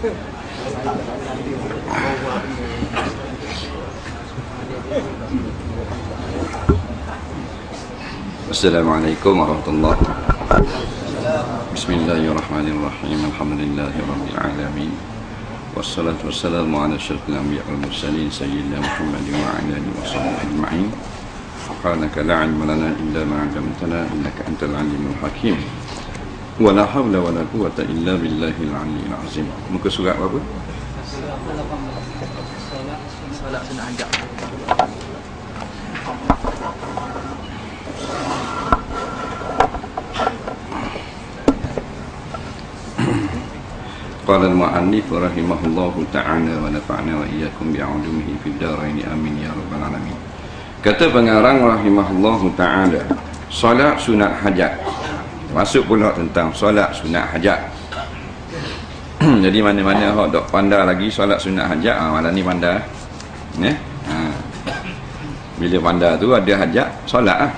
Assalamualaikum warahmatullahi wabarakatuh. Bismillahirrahmanirrahim. Alhamdulillahirabbil alamin. Wassalatu wassalamu ala asyrafil anbiya'i wal mursalin sayyidina Muhammadin wa ala alihi washabbihi ajma'in. Subhanaka la 'ilma lana illa ma 'allamtana innaka antal 'alimul hakim. Wa la haula wa la quwwata illa billahil 'aliyyil 'azim. Muka surat apa? Solat sunat hajat. Qala al-mu'allif rahimahullahu ta'ala wa nafa'na wa iyyakum bi'ulumihi fid dharain amin ya rabbal alamin. Kata pengarang rahimahullahu ta'ala, solat sunat hajat. Masuk pula tentang solat sunat hajat. Jadi mana-mana hok dok pandai lagi solat sunat hajat, malam ni pandai. Bila pandai tu ada hajat, solat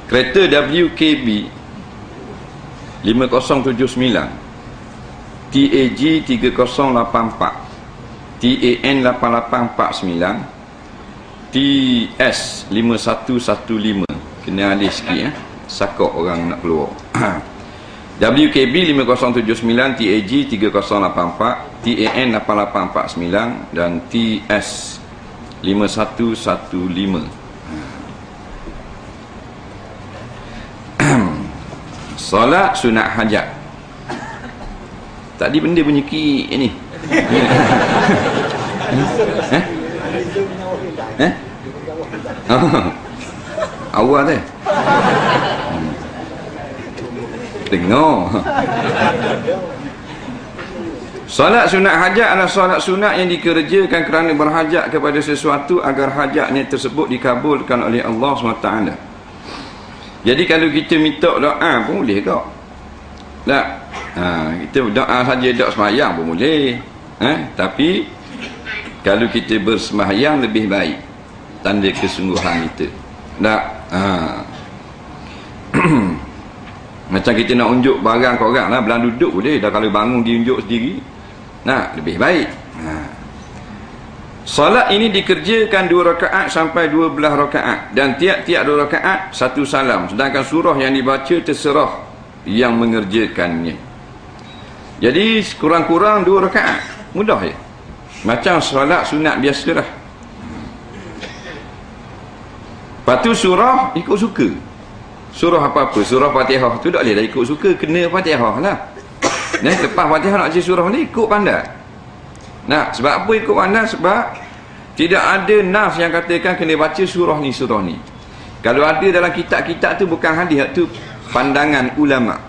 Kereta WKB 5079 TAG 3084 TAN 8849 TS 5115. Kena alih sikit sakok orang nak keluar. WKB 5079 TAG 3084 TAN 8849 dan TS 5115. Solat sunat hajat. Tadi benda bunyi ki ni. Awal tu. Tengok. Solat sunat hajat adalah solat sunat yang dikerjakan kerana berhajat kepada sesuatu agar hajatnya tersebut dikabulkan oleh Allah SWT. Jadi kalau kita minta doa pun boleh tak? Tak. Kita doa saja tak sembahyang pun boleh. Tapi kalau kita bersembahyang lebih baik, tanda kesungguhan kita. Tak. Macam kita nak unjuk barang ke orang lah, belah duduk boleh. Dah kalau bangun diunjuk sendiri, nah lebih baik. Salat ini dikerjakan 2 rakaat sampai 12 rakaat dan tiap-tiap 2 rakaat 1 salam, sedangkan surah yang dibaca terserah yang mengerjakannya. Jadi kurang-kurang 2 rakaat, mudah je, macam solat sunat biasa lah. Lepas tu surah ikut suka. Surah apa-apa, surah Fatihah tu tak boleh dah ikut suka, kena Fatihah lah. Lepas Fatihah nak baca surah ni ikut pandai. Nah, sebab apa ikut pandai? Sebab tidak ada nas yang katakan kena baca surah ni, surah ni. Kalau ada dalam kitab-kitab tu bukan hadis, tu pandangan ulama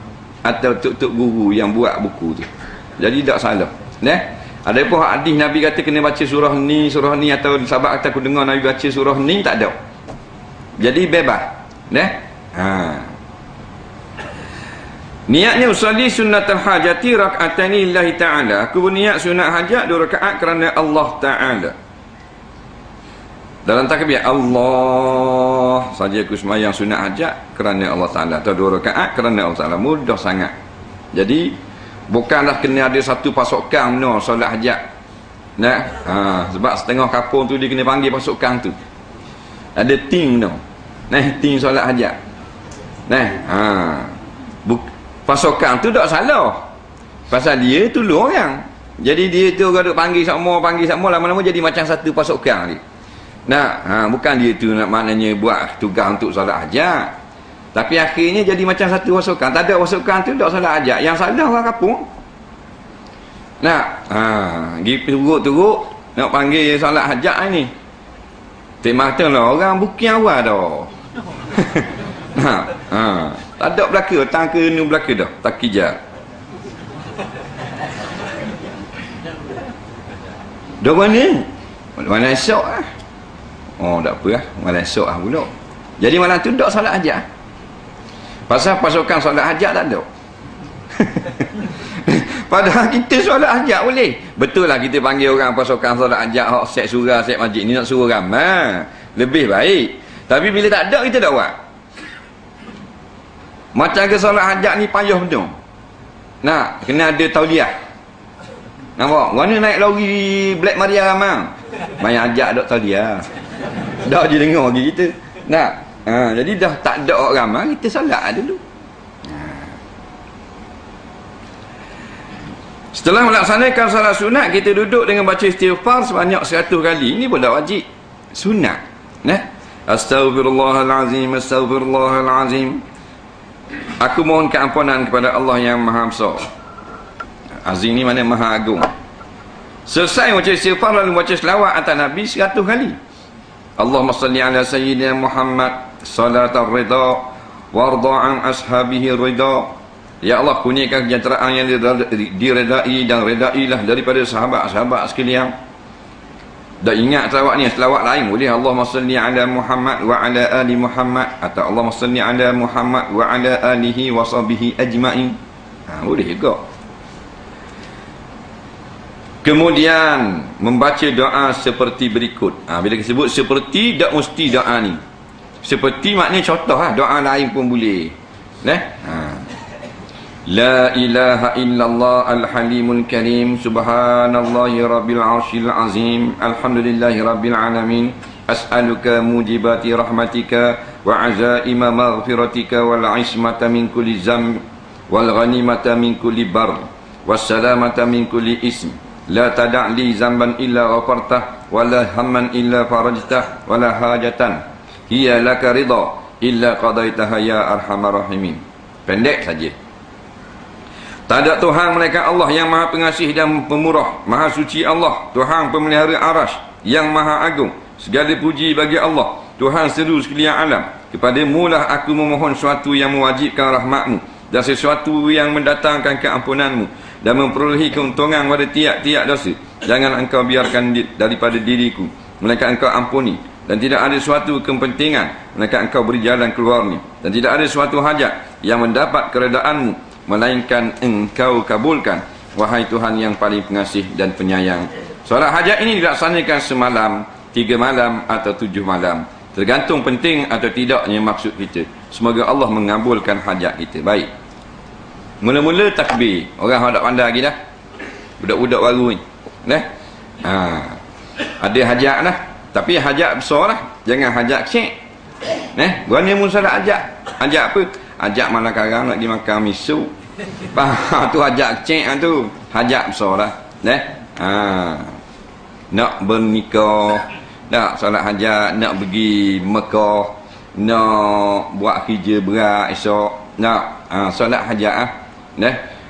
atau tok-tok guru yang buat buku tu. Jadi tak salah. Ada pun hadis Nabi kata kena baca surah ni atau sahabat kata aku dengar Nabi baca surah ni, tak ada. Jadi bebas. Niatnya usalli sunnatul hajati rak'atani lillahi ta'ala. Aku berniat sunat hajat 2 rakaat kerana Allah Ta'ala. Dalam takbir Allah saja aku sembahyang sunat hajat kerana Allah Ta'ala, atau 2 rakaat kerana Allah Ta'ala. Mudah sangat. Jadi bukanlah kena ada satu pasukan no solat hajat. Sebab setengah kampung tu dia kena panggil pasukan tu. Ada tim no. Tim solat hajat. Pasukan tu tak salah, pasal dia tolong orang. Jadi dia tu kalau panggil sama lama-lama jadi macam satu pasukan dia. Bukan dia tu nak maknanya buat tugas untuk solat hajat, tapi akhirnya jadi macam satu pasukan. Tak ada pasukan tu tak solat hajat, yang salah orang kampung. Pergi turut-turut nak panggil solat hajat ni, tak lah orang booking awal dah. Tak ada belaka, tak kena belaka dah, tak kejar. Dah mana? Malam esok tak apa malam esok pula. Jadi malam tu tak solat hajat. Pasal pasukan solat hajat tak ada. Padahal kita solat hajat boleh. Betul lah kita panggil orang pasukan solat hajat, hak set surah, set masjid ni nak suruh ramai, lebih baik. Tapi bila tak ada, kita tak buat. Macam ke solat hajat ni payah betul. Kena ada tauliah. Nampak? Mana naik lori Black Maria Ramang? Main ajak Dr. Dia. Dah je dengar lagi kita. Nak? Jadi dah tak ada orang ramai, kita solat dulu. Setelah melaksanakan salat sunat, kita duduk dengan baca istighfar sebanyak 100 kali. Ini pun dah wajib. Sunat. Astaghfirullahalazim, astaghfirullahalazim. Aku mohon keampunan kepada Allah yang Maha Besar. Azim ni mana Maha Agung. Selesai baca istighfar lalu baca selawat atas Nabi 100 kali. Allahumma salli ala sayyidina Muhammad salatar ridha warda an ashabihi ridha. Ya Allah, kurniakan kesejahteraan yang diredai dan redailah daripada sahabat-sahabat sekalian. Dan ingat selawat ni, selawat lain boleh. Allahumma salli ala Muhammad wa ala ali Muhammad, atau Allahumma salli ala Muhammad wa ala alihi wa sahbihi ajma'in. Boleh juga. Kemudian membaca doa seperti berikut. Bila kita sebut seperti, tak mesti doa ni. Seperti maknanya contoh doa lain pun boleh. La ilaha illallah al-halimul karim, subhanallahi rabbil arshil azim, alhamdulillahi rabbil alamin, as'aluka mujibati rahmatika wa azaima maghfiratika wal ismata min kulli zamb wal ghanimata min kulli bar wassalamata min kulli ism, la tada' li zamban illa ghafartah wa la hamman illa farajtah wa la hajatan hiya laka ridha illa qadaitaha ya arhamar rahimin. Pendek saja. Tak ada Tuhan melainkan Allah yang Maha Pengasih dan Pemurah. Maha suci Allah, Tuhan pemelihara arash yang Maha Agung. Segala puji bagi Allah, Tuhan seluruh sekalian alam. Kepada-Mu lah aku memohon sesuatu yang mewajibkan rahmat-Mu dan sesuatu yang mendatangkan keampunan-Mu dan memperolehi keuntungan pada tiap-tiap dosa. Jangan Engkau biarkan daripada diriku, melainkan Engkau ampuni. Dan tidak ada suatu kepentingan melainkan Engkau beri jalan keluarnya. Dan tidak ada suatu hajat yang mendapat keredaan-Mu melainkan Engkau kabulkan, wahai Tuhan yang paling pengasih dan penyayang. Solat hajat ini dilaksanakan semalam, 3 malam atau 7 malam, tergantung penting atau tidaknya maksud kita. Semoga Allah mengabulkan hajat kita. Baik, mula-mula takbir. Orang tak pandai lagi dah, budak-budak baru ni ada hajat lah, tapi hajat besar lah, jangan hajat kecil. Berani pun solat hajat. Hajat apa? Hajat malam karang nak pergi makan miso. Tu hajat kecil tu. Hajat besar lah. Nak bernikah, nak solat hajat, nak pergi Mekah, nak buat kerja berat esok, nak solat hajat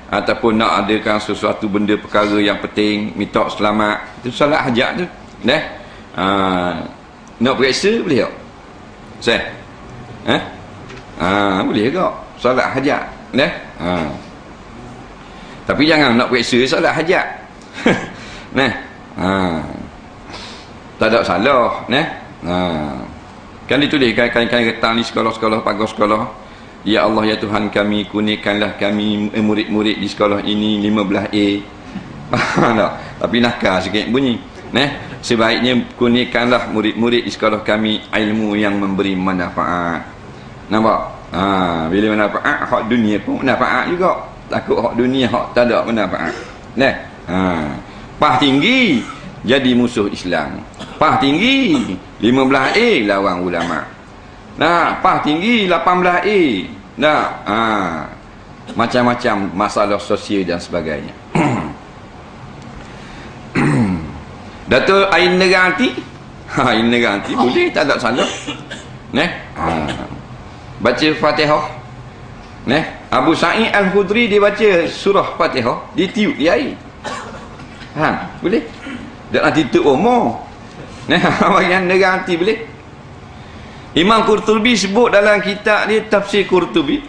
ataupun nak adakan sesuatu benda perkara yang penting, minta selamat, itu solat hajat tu. Nak periksa boleh tak? Saya boleh juga solat hajat. Tapi jangan nak periksa solat hajat. Tak ada salah. Kan dituliskan kain-kain getang di sekolah-sekolah, pagar sekolah. Ya Allah ya Tuhan kami, kurniakanlah kami murid-murid di sekolah ini 15A. Tapi nakal sikit bunyi. Sebaiknya kurniakanlah murid-murid di sekolah kami ilmu yang memberi manfaat. Nampak? Bila manfaat, hak dunia pun manfaat juga. Takut hak dunia, hak tak ada manfaat. Pah tinggi jadi musuh Islam. Pah tinggi 15A lawan ulama. Pah tinggi 18A. Macam-macam masalah sosial dan sebagainya. Datuk air neganti. Air neganti boleh, tak ada salah. Baca Fatihah. Abu Sa'id Al-Khudri dia baca surah Fatihah, dia tiup di air. Boleh. Tak nak tutup umur. Bagian neganti boleh. Imam Qurtubi sebut dalam kitab dia Tafsir Qurtubi,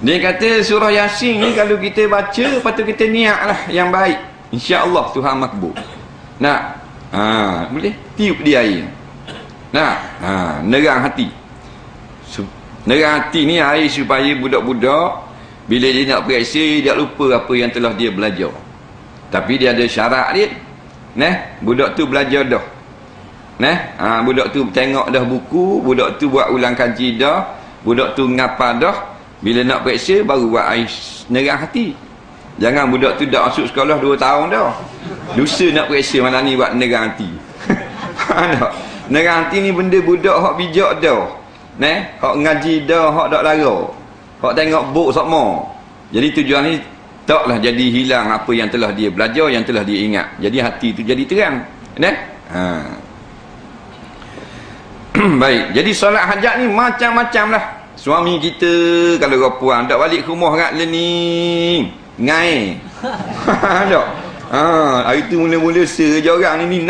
dia kata surah Yasin ni kalau kita baca, patut kita niatlah yang baik, insya-Allah Tuhan makbul. Boleh tiup di air. Nerang hati. Nerang hati ni air supaya budak-budak bila dia nak periksa, dia lupa apa yang telah dia belajar. Tapi dia ada syarat dia. Budak tu belajar dah. Budak tu tengok dah buku, budak tu buat ulang kaji dah, budak tu ngapa dah. Bila nak periksa baru buat air nerang hati. Jangan budak tu dah masuk sekolah 2 tahun dah. Dosa nak periksa mana ni buat negara hati. Tak? Negara hati ni benda budak hak bijak dah. Hak ngaji dah, hak dak lara. Hak tengok buk sokmo. Jadi tujuan ni taklah jadi hilang apa yang telah dia belajar, yang telah dia ingat. Jadi hati tu jadi terang. Baik, jadi solat hajat ni macam-macam lah. Suami kita kalau perempuan tak balik ke rumah kat ni ngai. Tak? Hari tu mula-mula seja orang ni 16.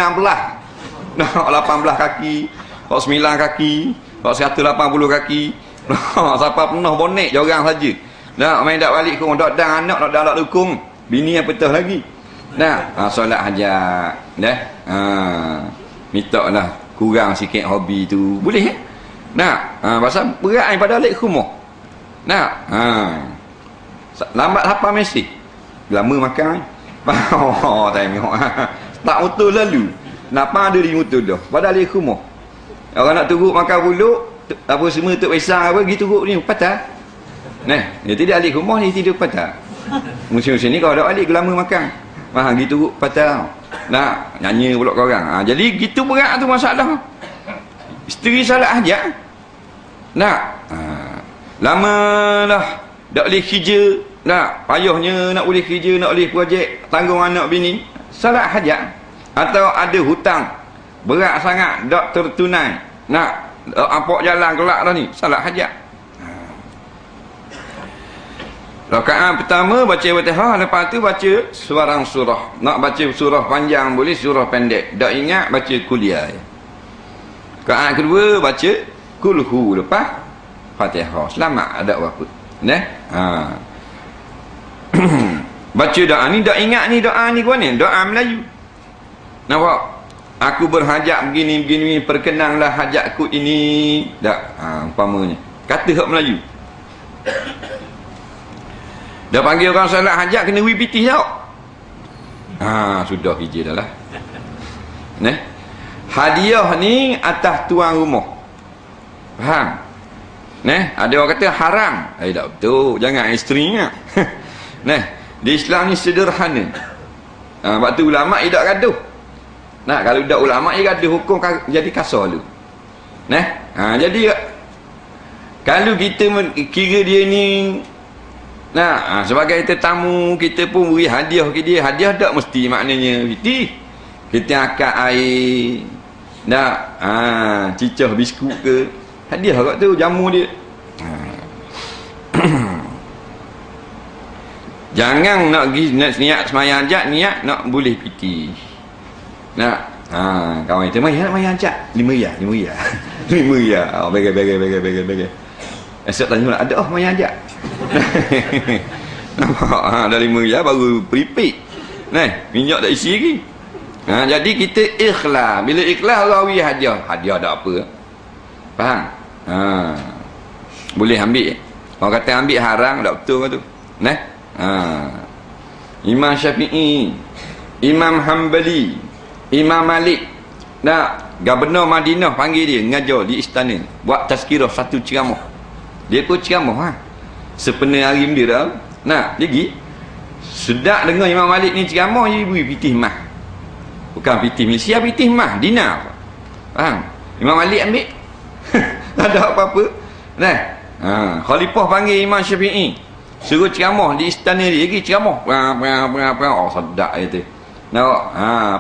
Nak 18 kaki, 9 kaki, 180 kaki. Siapa penuh bonek je orang saja. Nak main tak balik ke rumah, tak dang anak, tak dak dukung. Bini yang petah lagi. Solat hajat. Minta lah kurang sikit hobi tu. Boleh pasal berat pada balik ke rumah. Lambat apa mesej. Lama makan. Tengok. Tak motor lalu. Napa ada di motor dah. Pada balik ke rumah. Orang nak turut makan puluk, apa semua tuk pisang apa gitu turut ni patah. Dia tidak balik ke rumah ni tidur patah. Musim-musim ni kalau dak balik lama makan. Gitu patah. Nyanyi pula korang. Jadi gitu berat tu masalah. Isteri salat hajat. Lama lah tak boleh kerja. Payahnya nak boleh kerja, nak boleh projek, tanggung anak bini. Salat hajat. Atau ada hutang berat sangat, tak tertunai. Apok jalan kelak dah ni, salat hajat. Rakaat pertama baca Fatihah, lepas tu baca sebarang surah. Nak baca surah panjang boleh, surah pendek. Tak ingat baca kuliah. Rakaat kedua baca kulhu, lepas Fatihah. Selamat ada apa? Baca doa ni, tak ingat ni doa ni gua ni, doa Melayu. Nampak? Aku berhajat begini, perkenanlah hajatku ini. Tak, umpamanya. Kata hak Melayu. Dah panggil orang salat hajat kena WPT tau. Sudah kerja dah lah. Hadiah ni atas tuan rumah. Faham? Ada orang kata haram. Tak betul. Jangan isteri ingat. Di Islam ni sederhana. Sebab tu ulama' tidak gaduh. Kalau dak ulama' dia gaduh hukum jadi kasar dulu. Jadi kalau kita kira dia ni sebagai tetamu, kita pun beri hadiah ke dia. Hadiah tak mesti maknanya fitih. Kita akak air, cicah biskut ke, hadiah kat tu, jamu dia. Jangan nak niat semayang hajat, niat nak boleh piti. Kawan kita main hajat 5 riyal 5 riyal. Bagi. Esok tanya ada main hajat. Nampak? Dah 5 riyal baru prepaid. Minyak tak isi lagi. Jadi kita ikhlas. Bila ikhlas orang beri hadiah. Hadiah tak apa. Faham? Boleh ambil. Orang kata ambil haram, tak betul ke tu? Imam Syafi'i, Imam Hanbali, Imam Malik, Gubernur Madinah panggil dia ngajar di istana, buat tazkirah satu ceramah. Dia pun ceramah sepenuh hari dia dah. Lagi sedap dengar Imam Malik ni ceramah, dia beri pitih mah. Bukan pitih Malaysia, pitih mah dinar. Faham? Imam Malik ambil. Tak ada apa-apa. Khalifah panggil Imam Syafi'i, suruh ceramah di istana dia, lagi ceramah. Sedap dia tu. Nampak?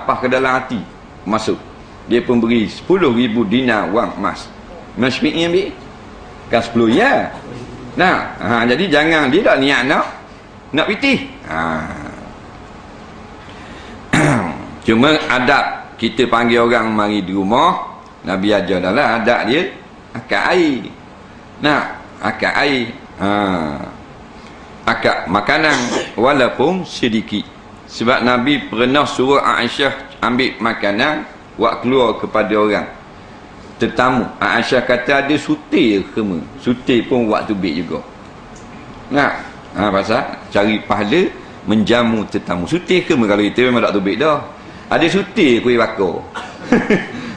Apa ke dalam hati masuk. Dia pun beri 10,000 dinar wang emas. Imam Syafi'i ambil. Kan 10 ya. Jadi jangan dia tak niat nak pitih. Cuma adab kita panggil orang mari di rumah, Nabi ajar dalam adab dia akak air. Akak air. Akak makanan walaupun sedikit. Sebab Nabi pernah suruh Aisyah ambil makanan buat keluar kepada orang tetamu. Aisyah kata ada sutir kema. Sutir pun waktu beg juga. Pasal cari pahala menjamu tetamu. Sutir kema kalau kita memang tak tubik dah. Ada sutir kuih bakar.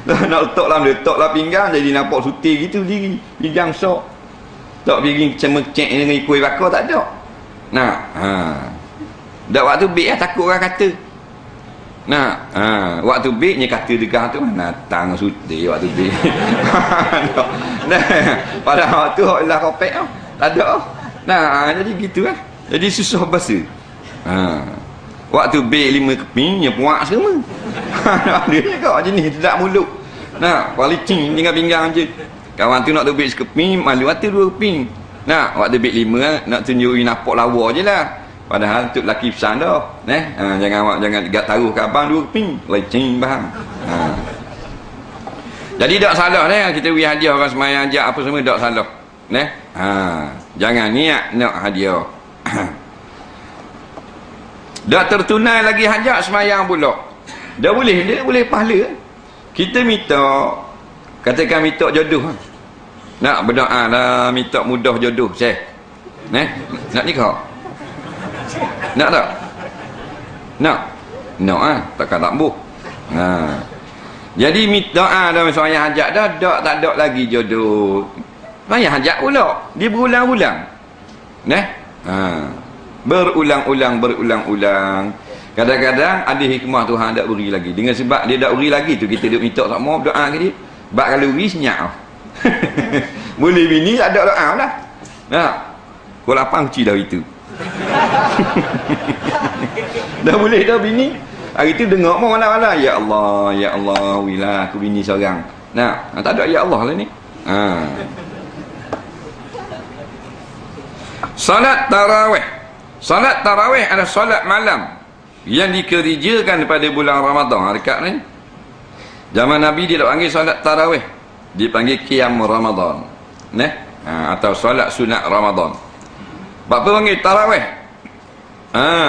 Nak letak lah pinggang jadi nampak sutir gitu diri. Pinggang sok. Tak piring cemecek dengan kuih bakar tak ada. Dak waktu beg takut orang kata. Nah, waktu big ni kata degah tu datang suti waktu big. Nah, pada waktu lah kopek tu. Tak ada. Nah, jadi gitu lah. Jadi susah bahasa. Waktu big 5 keping nya puak semua. Dia kau jenis tidak mulut. Nah, palicing tinggal pinggang je. Kawan tu nak tu big sekeping, malu hati 2 keping. Nah, waktu big 5 nak tunjukin napok lawa je lah. Padahal tu laki pesan dah. Jangan gak taruh ke abang 2 keping. Lecing bang. Jadi tak salah kita beri hadiah orang semayang ajak apa semua tak salah. Jangan niat nak hadiah. Dah tertunai lagi hajat semayang pula. Dah boleh, dia boleh pahala. Kita minta, katakan minta jodoh. Nak berdoa lah, minta mudah jodoh. Syekh. Nak nikah? Nak tak? Nak? Nak takkan tak buh. Jadi doa dalam semayang hajat dah, tak ada lagi jodoh. Semayang hajat pula. Dia berulang-ulang. Berulang-ulang. Kadang-kadang ada hikmah Tuhan tak beri lagi. Dengan sebab dia tak beri lagi tu, kita duk minta tak mau doa ke dia. Sebab kalau beri senyap. Boleh bini tak ada doa lah. Pukul 8 uci dah itu. Dah boleh dah bini. Hari tu dengar mau mana-mana, ya Allah, wilah aku bini seorang. Tak ada ya Allah lah ni. Salat tarawih. Salat tarawih adalah salat malam yang dikerjakan pada bulan Ramadan. Dekat ni zaman Nabi dia panggil salat tarawih, dipanggil qiyam Ramadan. Atau salat sunat Ramadan. Apa panggil tarawih?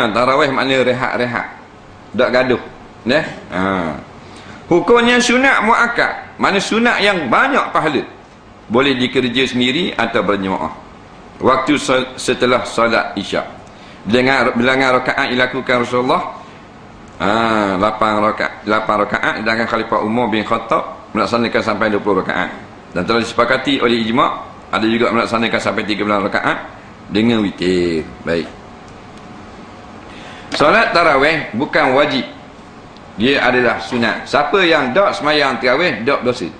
Tarawih makna rehat-rehat, tak gaduh. Hukumnya sunat muakkad, mana sunat yang banyak pahala. Boleh dikerja sendiri atau berjemaah. Waktu setelah solat isyak. Bilangan rakaat dilakukan Rasulullah 8 rakaat, sedangkan Khalifah Umar bin Khattab melaksanakan sampai 20 rakaat. Dan telah disepakati oleh ijma', ada juga melaksanakan sampai 13 rakaat dengan witir. Baik. Solat tarawih bukan wajib. Dia adalah sunat. Siapa yang tak semayang tarawih tak dosa.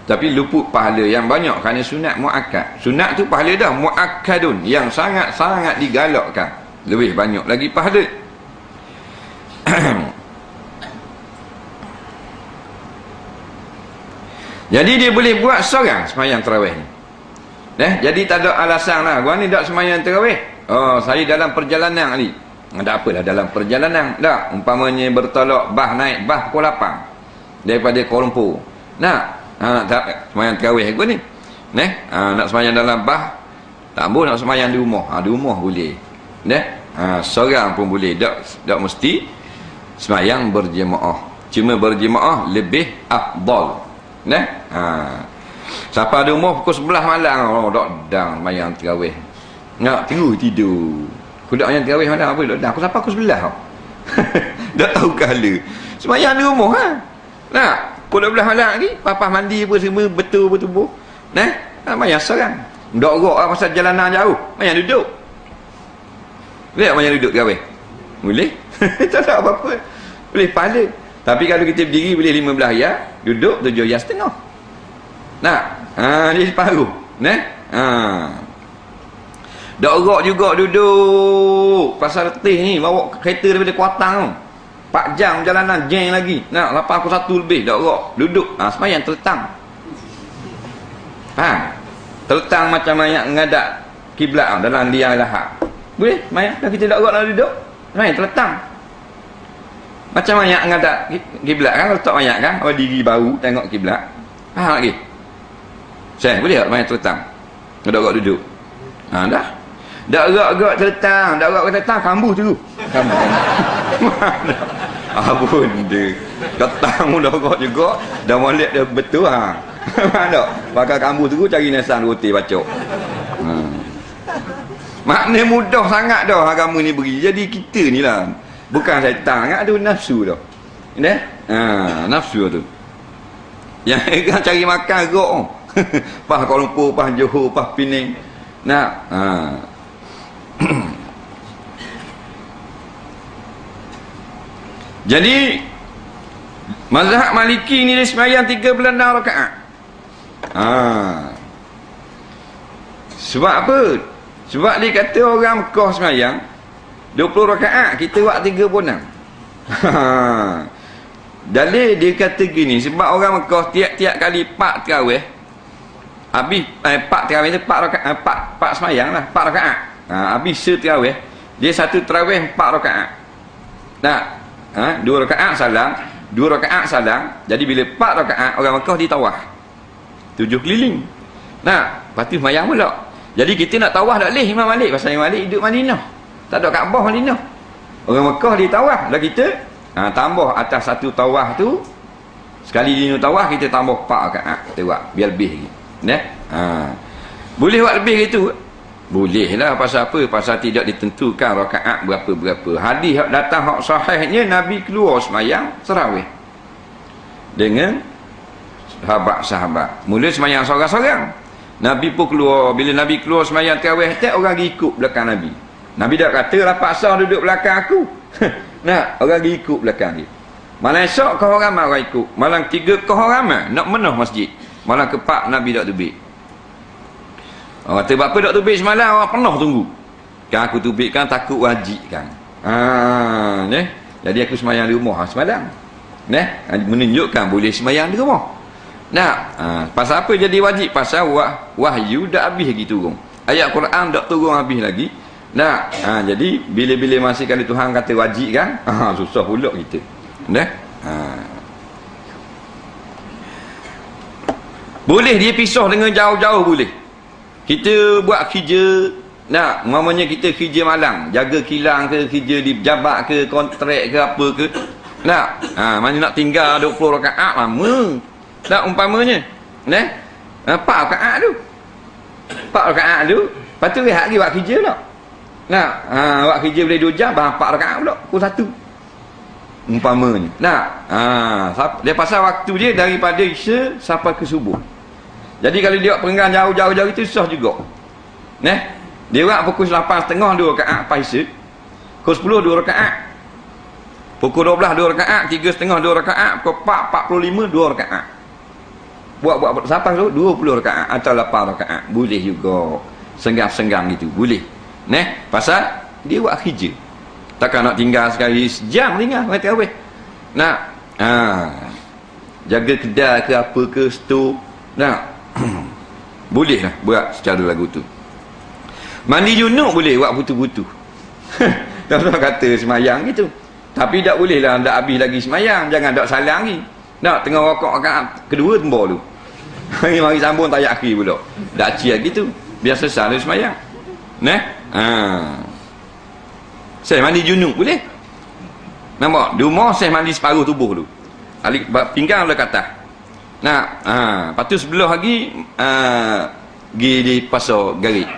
Tapi luput pahala yang banyak kerana sunat muakkad. Sunat tu pahala dah, muakkadun, yang sangat-sangat digalakkan. Lebih banyak lagi pahala. Jadi dia boleh buat seorang semayang tarawih ni. Jadi tak ada alasan lah, gua ni tak semayang tarawih. Saya dalam perjalanan ni. Tak apalah dalam perjalanan. Tak, umpamanya bertolak bah naik bah pukul 8 daripada Kuala Lumpur. Tak semayang tarawih aku ni. Nak semayang dalam bah tak boleh, nak semayang di rumah. Di rumah boleh. Seorang pun boleh. Tak mesti semayang berjemaah. Cuma berjemaah lebih afdal. Siapa ada rumah pukul 11 malam, tak dang semayang tarawih. Nak tidur. Kudak yang tarawih malam apa tak dang. Aku sampai pukul 11 tau. Tak tahu kala. Semayang di rumah pukul 12 malam lagi, papa mandi apa semua betul-betul. Semayang seorang. Tak gerak lah pasal jalanan jauh. Semayang duduk. Boleh tak semayang duduk tarawih? Boleh. Tak ada apa-apa. Boleh pahala. Tapi kalau kita berdiri boleh 15 ayat, duduk 7 ayat setengah. Dia separuh. Tak gerak juga duduk. Pasal letih ni, bawa kereta daripada Kuantan tu. 4 jam jalanan, jeng lagi. 8:01 lebih, tak gerak. Duduk. Semayang terletang. Faham? Terletang macam ayat menghadap kiblat dalam liang lahap. Boleh? Semayang. Dah kita tak gerak nak duduk. Semayang terletang. Macam ayat menghadap kiblat kan? Letak ayat kan? Diri baru tengok kiblat. Faham lagi? Saya boleh tak semayang terletang? Tak gerak duduk. Dah. Tak gerak-gerak terletang. Tak gerak terletang, kambuh tu. Kambuh. Abun dia. Ketang pun dah gerak juga. Dah molek dia betul. Mana? Pakai kambuh tu cari nasan roti bacok. Makna mudah sangat dah agama ni beri. Jadi kita ni lah. Bukan syaitan sangat tu, nafsu dah. Nafsu tu. Yang kan cari makan gerak. Pah Kuala Lumpur, pah Johor, pah Pening. Jadi Mazhab Maliki ni dia sembahyang 36 rakaat. Sebab apa? Sebab dia kata orang Mekah sembahyang 20 rakaat, kita buat 36. Dalil dia kata gini, sebab orang Mekah tiap-tiap kali 4 tarawih habis 4 tarawih tu 4 rakaat, 4 sembahyang lah, 4 rakaat. Habis setarawih dia satu tarawih 4 rakaat. Tak? 2 rakaat salam, 2 rakaat salam. Jadi bila 4 rakaat orang Mekah dia tawaf 7 keliling. Nah, lepas tu sembahyang pula. Jadi kita nak tawaf tak boleh Imam Malik, pasal Imam Malik hidup Madinah. Tak ada Kaabah Madinah. Orang Mekah dia tawaf, dah kita tambah atas satu tawaf tu, sekali dia tawaf kita tambah 4 rakaat kita buat biar lebih lagi. Boleh buat lebih gitu? Boleh lah. Pasal apa? Pasal tidak ditentukan rakaat berapa-berapa. Hadis datang hak sahihnya Nabi keluar sembahyang tarawih dengan sahabat-sahabat. Mula sembahyang seorang-seorang. Nabi pun keluar. Bila Nabi keluar sembahyang tarawih, tak orang ikut belakang Nabi. Nabi tak kata rapat sah duduk belakang aku. Nah, orang ikut belakang dia. Malam esok kau ramai orang ikut. Malam 3 kau ramai nak menuh masjid. Malam ke-4 Nabi tak tubik. Orang kata apa tak tubik semalam, orang penuh tunggu. Kan aku tubik kan takut wajib kan. Jadi aku sembahyang di rumah semalam. Menunjukkan boleh sembahyang di rumah. Pasal apa jadi wajib? Pasal wahyu dah habis lagi turun. Ayat Quran tak turun habis lagi. Jadi bila-bila masih kali Tuhan kata wajib kan, susah pula kita. Boleh dia pisah dengan jauh-jauh boleh. Kita buat kerja, mamanya kita kerja malam, jaga kilang ke, kerja di pejabat ke, kontrak ke apa ke. Mana nak tinggal 20 rakaat lama. Umpamanya. 4 rakaat tu. 4 rakaat tu, lepas tu rehat lagi buat kerja pula. Buat kerja boleh 2 jam, 4 rakaat pula, pukul 1. Umpamanya. Dia pasal waktu dia daripada Isya sampai ke subuh. Jadi kalau dia buat perenggan jauh-jauh itu susah juga. Dia buat pukul 8.30 2 rakaat lepas Isya. Pukul 10 2 rakaat. Pukul 12 2 rakaat, 3.30 2 rakaat, pukul 4.45 2 rakaat. Buat sampai tu 20 rakaat atau 8 rakaat. Boleh juga. Senggang-senggang gitu, boleh. Pasal dia buat kerja. Takkan nak tinggal sekali sejam tinggal main tarawih. Jaga kedai ke apa ke, stok. Boleh lah buat secara lagu tu. Mandi junub boleh buat putu-putu. Tuan-tuan kata semayang gitu. Tapi tak boleh lah, tak habis lagi semayang. Jangan tak salang lagi. Tengah rokok rakaat kedua tembak tu. Mari sambung tayak akhir pula. Tak cia gitu. Biar selesai dia semayang. Saya mandi junub boleh. Nampak? Di rumah saya mandi separuh tubuh tu. Pinggang boleh kata. Lepas tu sebelah lagi pergi di pasar garik.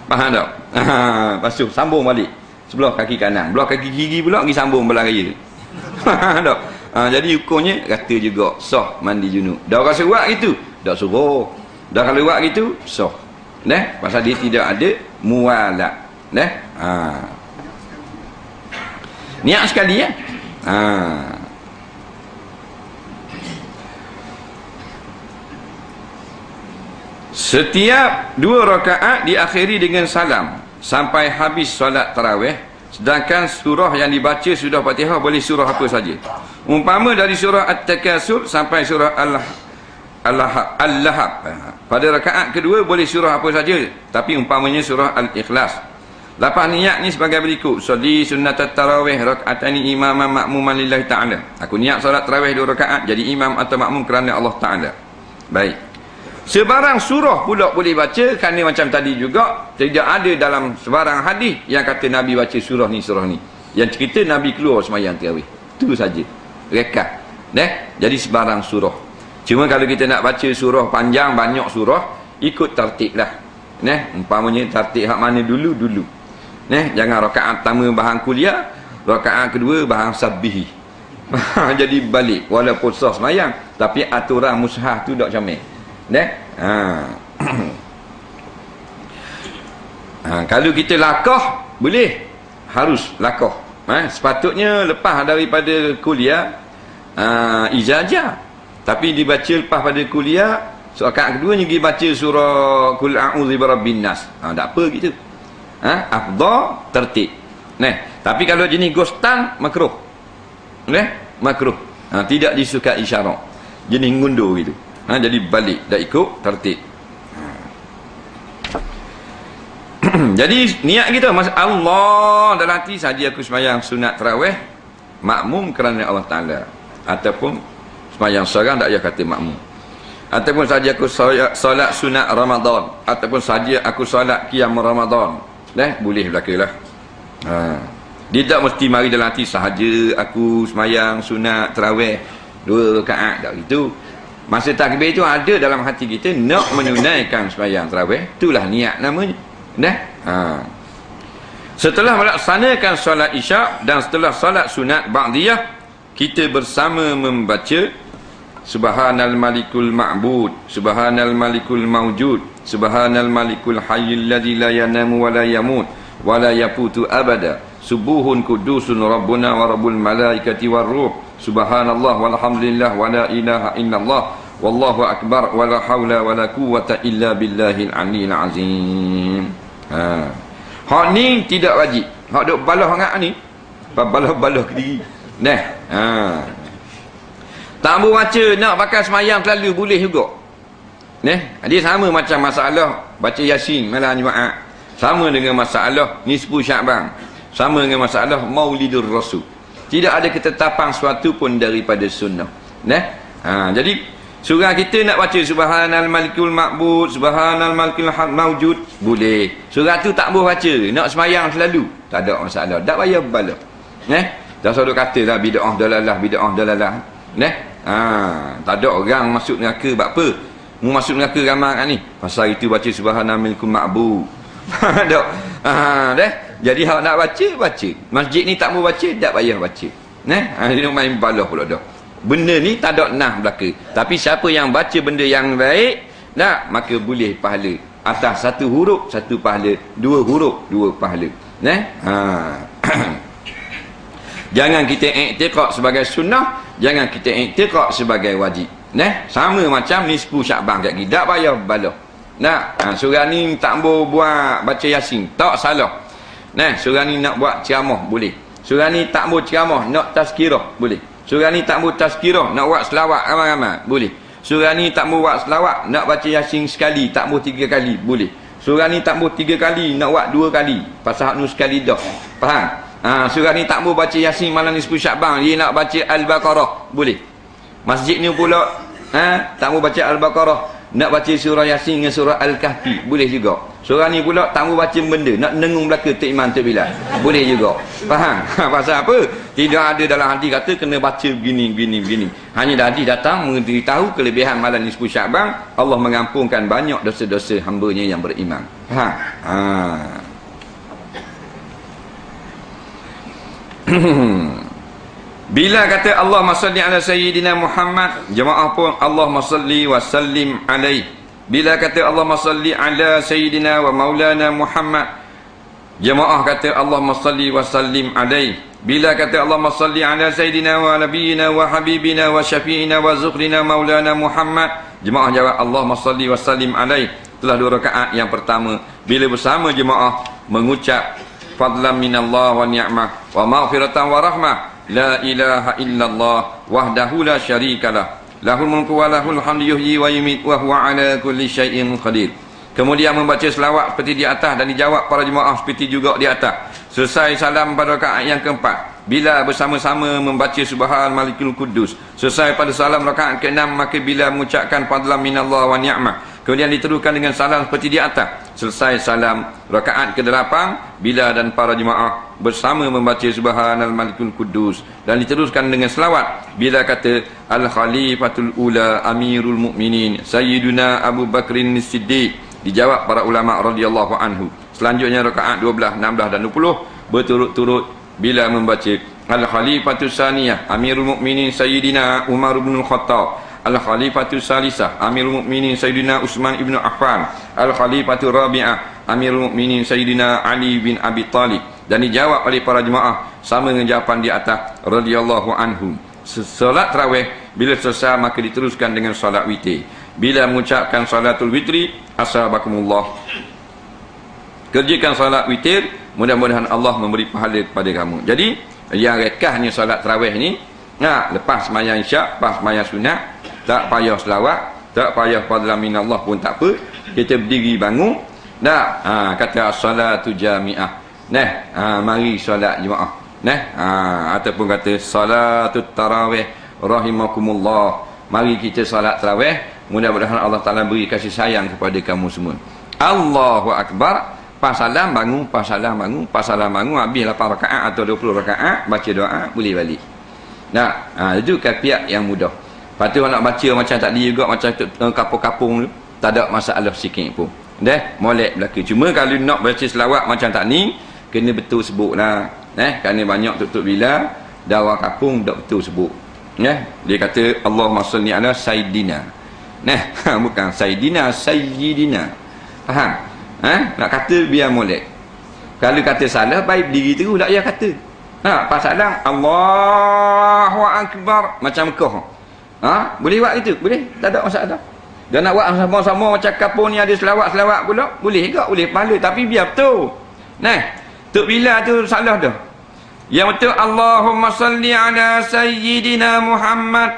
Faham tak? Lepas tu sambung balik sebelah kaki kanan. Belah kaki kiri pula pergi sambung belah raya. Faham tak? Jadi hukumnya kata juga sah mandi junub. Dah orang suruh gitu, tak suruh. Dah kalau buat gitu sah. Pasal dia tidak ada mualat. Niat sekali ya. Setiap 2 rakaat diakhiri dengan salam sampai habis solat tarawih. Sedangkan surah yang dibaca sudah Fatihah, boleh surah apa saja. Umpama dari surah At-Takasur sampai surah Al-Lahab. Pada rakaat kedua boleh surah apa saja, tapi umpamanya surah Al-Ikhlas. Lepas niat ni sebagai berikut: sholli sunnatat tarawih raka'ataini imaman makmuman lillahi ta'ala. Aku niat solat tarawih 2 rakaat jadi imam atau makmum kerana Allah Ta'ala. Baik. Sebarang surah pula boleh baca, kerana macam tadi juga tidak ada dalam sebarang hadis yang kata Nabi baca surah ni surah ni. Yang cerita Nabi keluar sembahyang tarawih. Itu saja. Rekat. Jadi sebarang surah. Cuma kalau kita nak baca surah panjang, banyak surah, ikut tertib lah. Umpamanya tertib hak mana dulu. Jangan rakaat pertama bahang kuliah, rakaat kedua bahang sabbih. Jadi balik walaupun sah sembahyang, tapi aturan mushaf tu tak comel. Kalau kita lakah boleh, harus lakah. Sepatutnya lepas daripada kuliah ijazah. Tapi dibaca lepas pada kuliah, rakaat kedua pergi baca surah Qul a'udzu birabbin nas. Tak apa gitu. Afdal tertib. Tapi kalau jenis ghostan makruh. Makruh. Tidak disukai isyarat. Jenis ngundur gitu. Jadi balik dak ikut tertib. Jadi niat kita masa Allah dalam hati saja aku sembahyang sunat tarawih makmum kerana Allah Taala, ataupun sembahyang seorang tak payah kata makmum, ataupun saja aku solat sunat Ramadan, ataupun saja aku solat qiyam Ramadan, boleh belakalah. Dia tak mesti mari dalam hati sahaja aku sembahyang sunat tarawih 2 rakaat, tak gitu. Masa takbir itu ada dalam hati kita nak menunaikan sembahyang tarawih, itulah niat namanya. Setelah melaksanakan solat isyak dan setelah solat sunat ba'diyah, kita bersama membaca Subhanal Malikul Ma'bud, Subhanal Malikul Mawjud, Subhanal Malikul Hayyul ladzi la yanamu wa la yamut wa la yafutu abada, Subuhun Kudusun Rabbuna wa Rabbul Malaikati war Ruh, Subhanallah walhamdulillah wa la ilaha illallah wallahu akbar wa la hawla wa la quwwata illa billahil aliyyil azim. Hak ni tidak wajib. Hak duk balah sangat ni, balah ke diri. Tak boleh baca nak pakai semayang selalu boleh juga. Dia sama macam masalah baca Yasin malam Jumaat, sama dengan masalah nisfu Syaban, sama dengan masalah Maulidur Rasul. Tidak ada ketetapan sesuatu pun daripada sunnah. Jadi surah kita nak baca Subhanal Malikul Ma'bud, Subhanal Malikul Mawjud, boleh. Surah tu tak boleh baca, nak semayang selalu, tak ada masalah, tak payah bala. Dah selalu kata lah bid'ah dalalah. Tak ada orang masuk neraka buat apa? Mu masuk neraka ramai kan ni. Pasal itu baca Subhanal Malikul Ma'bud. Jadi hak nak baca. Masjid ni tak mau baca, tak payah baca. Dia main bala pula dah. Benda ni tak ada nah belaka. Tapi siapa yang baca benda yang baik, maka boleh pahala. Atas 1 huruf 1 pahala, 2 huruf 2 pahala. Jangan kita iktiqad sebagai sunnah, jangan kita iktiqad sebagai wajib. Sama macam nisfu Syaban kat kita, tak payah bala. Surah ni tak boleh buat baca Yasin, tak salah. Surah ni nak buat ceramah boleh. Surah ni tak boleh ceramah, nak tazkirah boleh. Surah ni tak boleh tazkirah, nak buat selawat ramai-ramai boleh. Surah ni tak boleh buat selawat, nak baca Yasin sekali, tak boleh 3 kali boleh. Surah ni tak boleh 3 kali, nak buat 2 kali. Pasal hak sekali dah. Faham? Surah ni tak boleh baca Yasin malam nisfu Syaban, dia nak baca Al-Baqarah boleh. Masjid ni pula tak boleh baca Al-Baqarah, nak baca surah Yasin dengan surah Al-Kahfi boleh juga. Surah ni pula tak boleh baca benda, nak dengung belaka Tok Iman Tok Bilal boleh juga. Faham? Pasal apa? Tidak ada dalam hati kata kena baca begini. Hanya hadis datang memberitahu kelebihan malam nisfu Syaban, Allah mengampunkan banyak dosa-dosa hamba-Nya yang beriman. Faham? Bila kata Allahumma salli ala sayyidina Muhammad, jemaah pun Allahumma salli wa sallim alaih. Bila kata Allahumma salli ala sayyidina wa maulana Muhammad, jemaah kata Allahumma salli wa sallim alaih. Bila kata Allahumma salli ala sayyidina wa nabiyina wa habibina wa syafi'ina wa zukhrina maulana Muhammad, jemaah jawab Allahumma salli wa sallim alaih. Telah 2 rakaat yang pertama, bila bersama jemaah mengucap fadlan minallah wa ni'mah wa maghfiratan wa rahmah, la ilaha illallah wahdahu la syarikalah, lahul mulku wa lahul hamdu yuhyi wa yumiit wa huwa ala kulli syai'in qadir. Kemudian membaca selawat seperti di atas dan dijawab para jemaah seperti juga di atas. Selesai salam pada rakaat yang keempat, bila bersama-sama membaca Subhan Malikul Kudus. Selesai pada salam rakaat ke-6, maka bila mengucapkan fadlan minallah wa ni'mah, kemudian diteruskan dengan salam seperti di atas. Selesai salam rakaat ke-8, bila dan para jemaah bersama membaca Subhanal Malikul Kudus dan diteruskan dengan selawat bila kata Al-Khalifatul Ula Amirul Mukminin Sayyiduna Abu Bakrin Siddiq, dijawab para ulama radhiyallahu anhu. Selanjutnya rakaat 12, 16 dan 20 berturut-turut bila membaca Al-Khalifatus Saniyah Amirul Mukminin Sayyidina Umar bin Khattab, Al-Khalifatus Salisah Amirul Mukminin Sayyidina Utsman ibn Affan, Al-Khalifatur Rabi'ah Amirul Mukminin Sayyidina Ali bin Abi Talib, dan dijawab oleh para jemaah sama dengan jawapan di atas radhiyallahu anhum. solat tarawih. Bila selesai maka diteruskan dengan solat witir. Bila mengucapkan salatul witri, asabakumullah, kerjakan solat witir, mudah-mudahan Allah memberi pahala kepada kamu. Jadi yang rekahnya solat tarawih ni, lepas sembahyang isyak, lepas sembahyang sunat, tak payah selawat, tak payah fadlan minallah pun tak apa, kita berdiri bangun, kata as-salatu jami'ah, mari solat jemaah, ataupun kata salatut tarawih rahimakumullah, mari kita solat tarawih, mudah-mudahan Allah Ta'ala beri kasih sayang kepada kamu semua. Allahu Akbar, pasalam bangun, pasalam bangun, pasalam bangun, habis 8 rakaat atau 20 rakaat, baca doa, boleh balik. Itu kafiat yang mudah. Lepas tu nak baca macam tadi juga, macam kapung-kapung tu, tak ada masalah sikit pun. Molek belaka. Cuma kalau nak baca selawat macam tak ni, kena betul sebut lah. Kerana banyak tutup bila, dakwah kapung tak betul sebut. Dia kata, Allahumma salli ala Sayyidina. Bukan Sayyidina, Sayyidina. Faham? Nak kata biar molek. Kalau kata salah, baik diri terus tak payah kata. Pasalang Allahu Akbar macam kau. Boleh buat itu? Boleh? Tak ada masalah. Dan nak buat sama-sama macam kapung ni ada selawat-selawat pula, boleh juga, boleh pahala, tapi biar betul. Tok bila tu salah dah. Yang betul Allahumma salli ala Sayyidina Muhammad.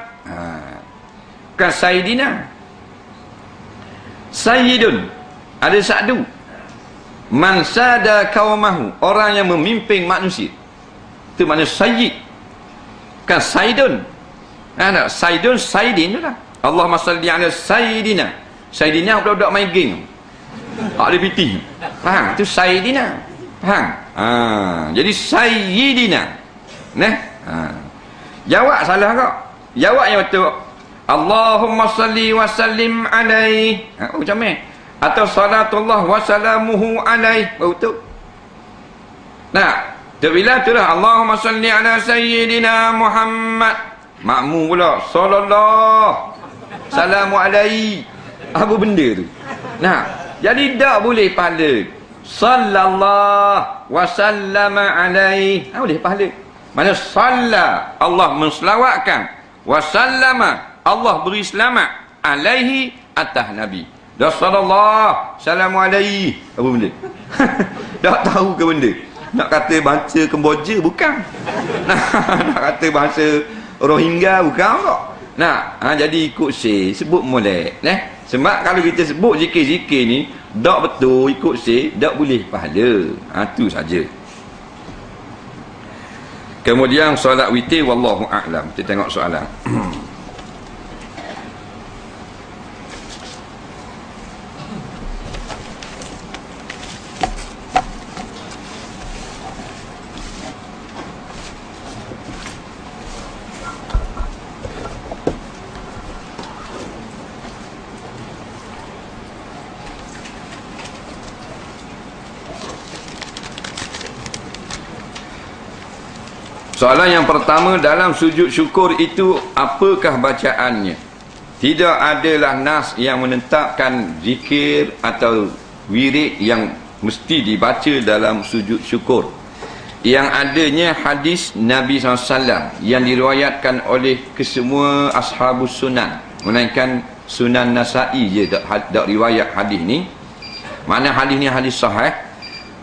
Kan Sayyidina. Sayyidun, ada sa'du. Man sada kaumahu, orang yang memimpin manusia. Itu makna sayyid. Kan sayyidun. Sayyidun, sayyidin tu lah. Allahumma salli ala Sayyidina. Sayyidina budak-budak main game. Tak ada piti. Faham? Itu Sayyidina. Faham? Jadi Sayyidina. Jawab salah kau. Jawab yang betul. Allahumma salli wa sallim alaih. Macam ni. Atau salatullah wa salamuhu alaih. Betul. Bila tu lah Allahumma salli ala Sayyidina Muhammad. Makmum pula sallallahu salamu alaihi. Apa benda tu? Jadi tak boleh pahala sallallahu wa sallama alaihi. Boleh pahala. Mana salla, Allah menselawatkan, wa sallama, Allah beri selamat, alaihi, atas Nabi. Dah sallallahu salamu alaihi. Apa benda? Tak tahu ke benda? Nak kata bahasa Kemboja bukan. Nak kata bahasa Rohingya bukan kok. Jadi ikut sebut molek. Sebab kalau kita sebut zikir-zikir ni tak betul, ikut tak boleh pahala. Itu saja. Kemudian solat witir wallahu a'lam. Kita tengok soalan. Soalan yang pertama, dalam sujud syukur itu apakah bacaannya? Tidak adalah nas yang menetapkan zikir atau wirid yang mesti dibaca dalam sujud syukur. Yang adanya hadis Nabi SAW yang diriwayatkan oleh kesemua ashabus sunan, melainkan Sunan Nasa'i je tak riwayat hadis ni. Mana hadis ni hadis sahih.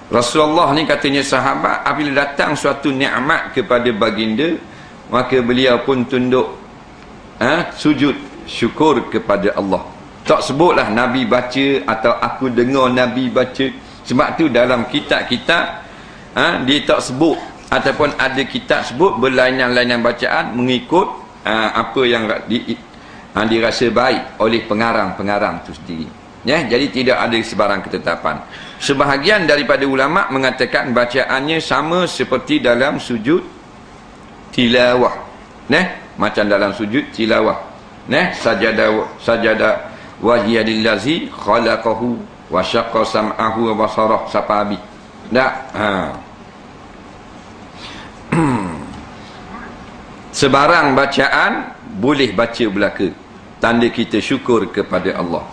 Rasulullah ni katanya sahabat, apabila datang suatu nikmat kepada baginda, maka beliau pun tunduk sujud syukur kepada Allah. Tak sebutlah Nabi baca atau aku dengar Nabi baca. Sebab tu dalam kitab-kitab dia tak sebut, ataupun ada kitab sebut berlainan-lainan bacaan mengikut apa yang dirasa baik oleh pengarang-pengarang tu sendiri. Jadi tidak ada sebarang ketetapan. Sebahagian daripada ulama mengatakan bacaannya sama seperti dalam sujud tilawah. Macam dalam sujud tilawah. Sajada wajiyadillazi khalaqahu wa syaqqa sam'ahu wa basarah sapabi. Sebarang bacaan boleh baca belaka, tanda kita syukur kepada Allah.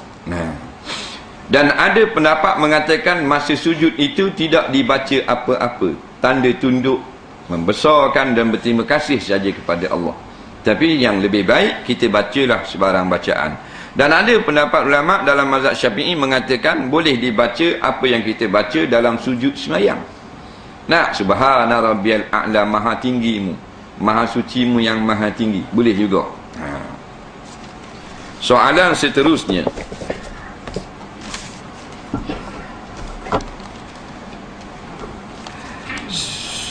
Dan ada pendapat mengatakan masa sujud itu tidak dibaca apa-apa, tanda tunduk, membesarkan dan berterima kasih saja kepada Allah. Tapi yang lebih baik kita bacalah sebarang bacaan. Dan ada pendapat ulama dalam mazhab Syafi'i mengatakan boleh dibaca apa yang kita baca dalam sujud sembahyang. Nah, subhana rabbiyal a'la, maha tinggimu, maha sucimu yang maha tinggi. Boleh juga. Soalan seterusnya.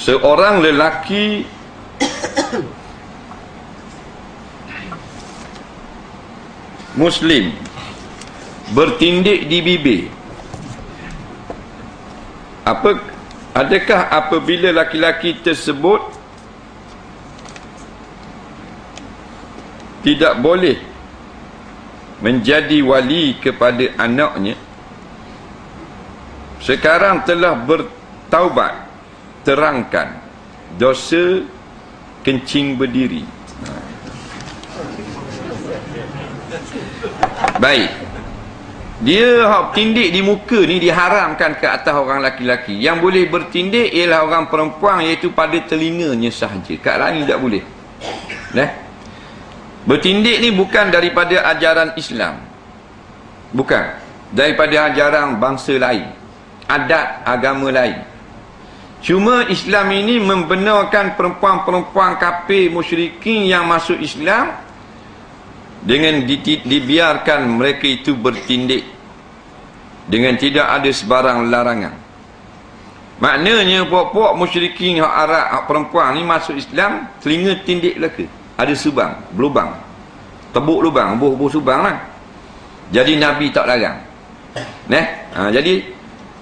Seorang lelaki Muslim bertindik di bibir. Adakah apabila laki-laki tersebut tidak boleh menjadi wali kepada anaknya? Sekarang telah bertaubat, terangkan dosa kencing berdiri. Baik, dia hak tindik di muka ni diharamkan ke atas orang laki-laki. Yang boleh bertindik ialah orang perempuan, iaitu pada telinganya sahaja. Kat lain tak boleh. Bertindik ni bukan daripada ajaran Islam, bukan daripada ajaran bangsa lain, adat agama lain. Cuma Islam ini membenarkan perempuan-perempuan kafir musyrikin yang masuk Islam dengan dibiarkan mereka itu bertindik dengan tidak ada sebarang larangan. Maknanya puak-puak musyrikin hak Arab, hak perempuan ni masuk Islam, telinga tindik belaka, ada subang, berlubang, tebuk lubang, buh subang lah. Jadi Nabi tak larang. Jadi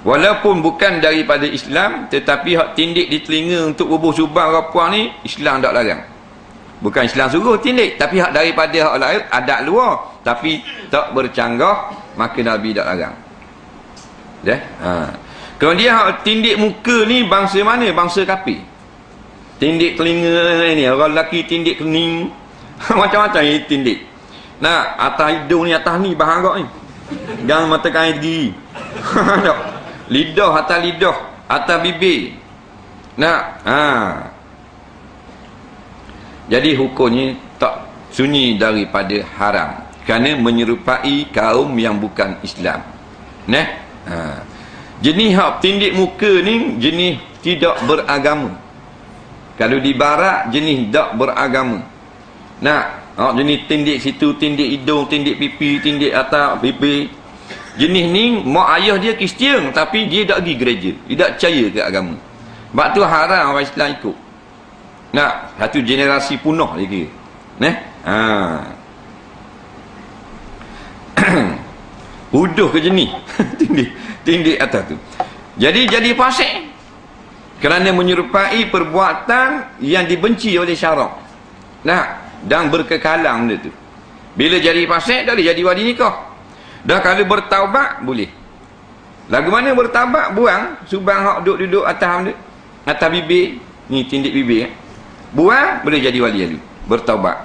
walaupun bukan daripada Islam, tetapi hak tindik di telinga untuk bubuh subang perempuan ni, Islam tak larang. Bukan Islam suruh tindik, tapi hak daripada hak lain, adat luar, tapi tak bercanggah, maka Nabi tak larang. Kemudian hak tindik muka ni bangsa mana? Bangsa kafir. Tindik telinga ni, orang lelaki tindik kening, macam-macam yang tindik. Nah, atas hidung ni, atas ni, bahagak ni, gang mata kain gigi, lidah, atas lidah, atas bibir. Jadi hukumnya tak sunyi daripada haram, kerana menyerupai kaum yang bukan Islam. Jenis hak tindik muka ni jenis tidak beragama. Kalau di barat jenis tak beragama. Jenis tindik situ, tindik hidung, tindik pipi, tindik atas bibir. Jenis ni mak ayah dia Kristian, tapi dia tak pergi gereja, dia tak percaya ke agama. Sebab tu haram orang Islam ikut. Satu generasi punah dia kira. Huduh ke jenis tindik atas tu. Jadi fasik kerana menyerupai perbuatan yang dibenci oleh syarak. Dan berkekalan dia tu. Bila jadi fasik tak boleh jadi wali nikah. Dan kalau bertaubat boleh. Lagu mana bertaubat? Buang subang hak duduk atas bibir ni, tindik bibir. Buang, boleh jadi wali lalu. Bertaubat.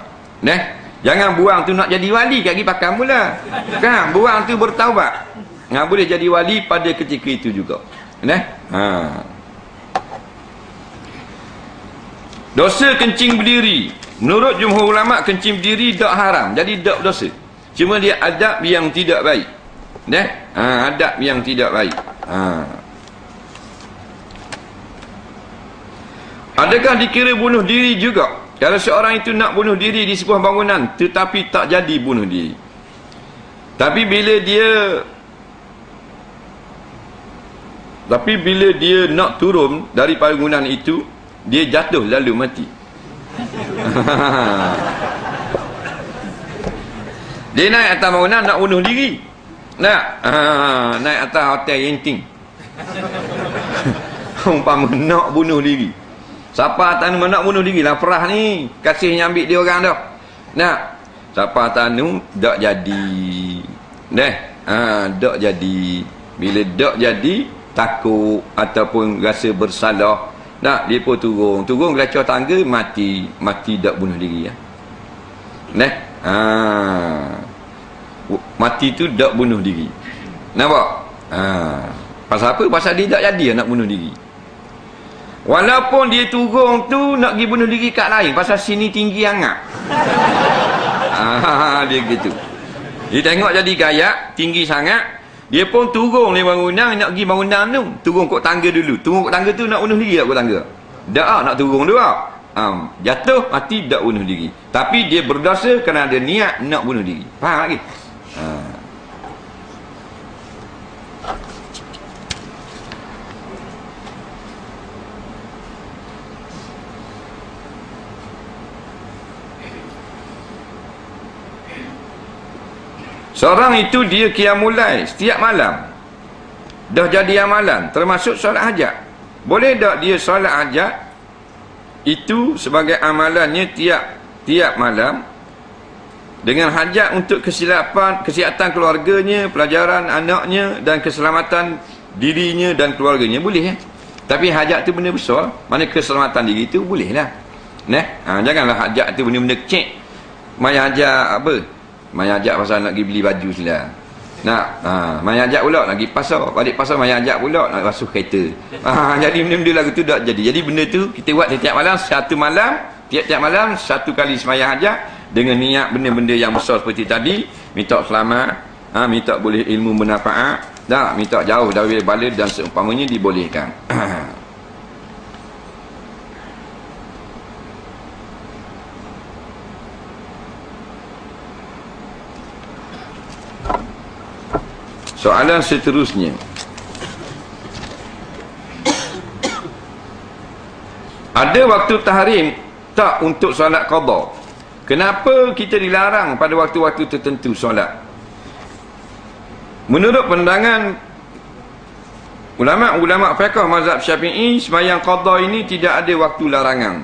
Jangan buang tu nak jadi wali, kaki pakai mula. Kan, buang tu bertaubat. Boleh jadi wali pada ketika itu juga. Dosa kencing berdiri. Menurut jumhur ulama, kencing berdiri tak haram. Jadi tak dosa. Cuma dia adab yang tidak baik. Adab yang tidak baik. Adakah dikira bunuh diri juga kalau seorang itu nak bunuh diri di sebuah bangunan tetapi tak jadi bunuh diri? Tapi bila dia nak turun dari bangunan itu, dia jatuh lalu mati. Dia naik atas bangunan nak bunuh diri. Naik atas hotel Yenting. Umpama nak bunuh diri. Siapa atas nak bunuh diri lah, perah ni kasihnya ambil dia orang dah. Siapa atas tu tak jadi. Tak jadi. Bila tak jadi, takut ataupun rasa bersalah, dia pun turun gelacor tangga, mati tak bunuh diri. Mati tu tak bunuh diri. Nampak? Pasal apa? Pasal dia tak jadi nak bunuh diri. Walaupun dia turun tu nak pergi bunuh diri kat lain pasal sini tinggi sangat. Dia gitu. Dia tengok jadi gaya tinggi sangat, dia pun turun dari bangunan nak pergi bangunan tu. Turun kot tangga dulu. Turun kot tangga tu nak bunuh diri tak kot tangga? Tak nak turun dulu. Jatuh mati tak bunuh diri. Tapi dia berdosa kerana ada niat nak bunuh diri. Faham lagi? Seorang itu dia qiyamul lail setiap malam. Dah jadi amalan, termasuk solat hajat. Boleh tak dia solat hajat itu sebagai amalannya tiap malam dengan hajat untuk kesihatan keluarganya, pelajaran anaknya dan keselamatan dirinya dan keluarganya, boleh ya? Tapi hajat tu benda besar, mana keselamatan diri tu boleh lah. Janganlah hajat tu benda-benda kecil. Maya hajat apa? Maya ajak pasal nak pergi beli baju sila. Maya ajak pula nak pergi pasar. Balik pasar maya ajak pula nak basuh kereta. Jadi benda-benda lagu tu tak jadi. Jadi benda tu kita buat tiap malam, tiap-tiap malam satu kali sembahyang hajat dengan niat benda-benda yang besar seperti tadi, minta selamat, minta boleh ilmu bermanfaat, minta jauh dari bala dan seumpamanya dibolehkan. Soalan seterusnya, ada waktu tahrim tak untuk solat qada? Kenapa kita dilarang pada waktu-waktu tertentu solat? Menurut pandangan ulama' fiqh mazhab Syafi'i, sembahyang qada ini tidak ada waktu larangan.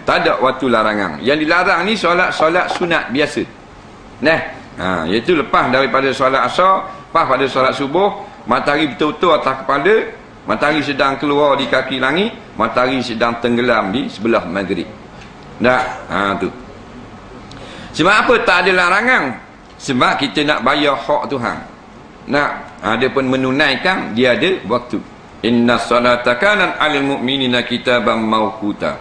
Tak ada waktu larangan. Yang dilarang ni solat sunat biasa. Iaitu lepas daripada solat asar, lepas pada solat subuh, matahari betul-betul atas kepala, matahari sedang keluar di kaki langit, matahari sedang tenggelam di sebelah maghrib. Tu. Sebab apa tak ada larangan? Sebab kita nak bayar hak Tuhan. Ada pun menunaikan, dia ada waktu. Inna salata kanat 'alal mu'minina kitaban mawquta.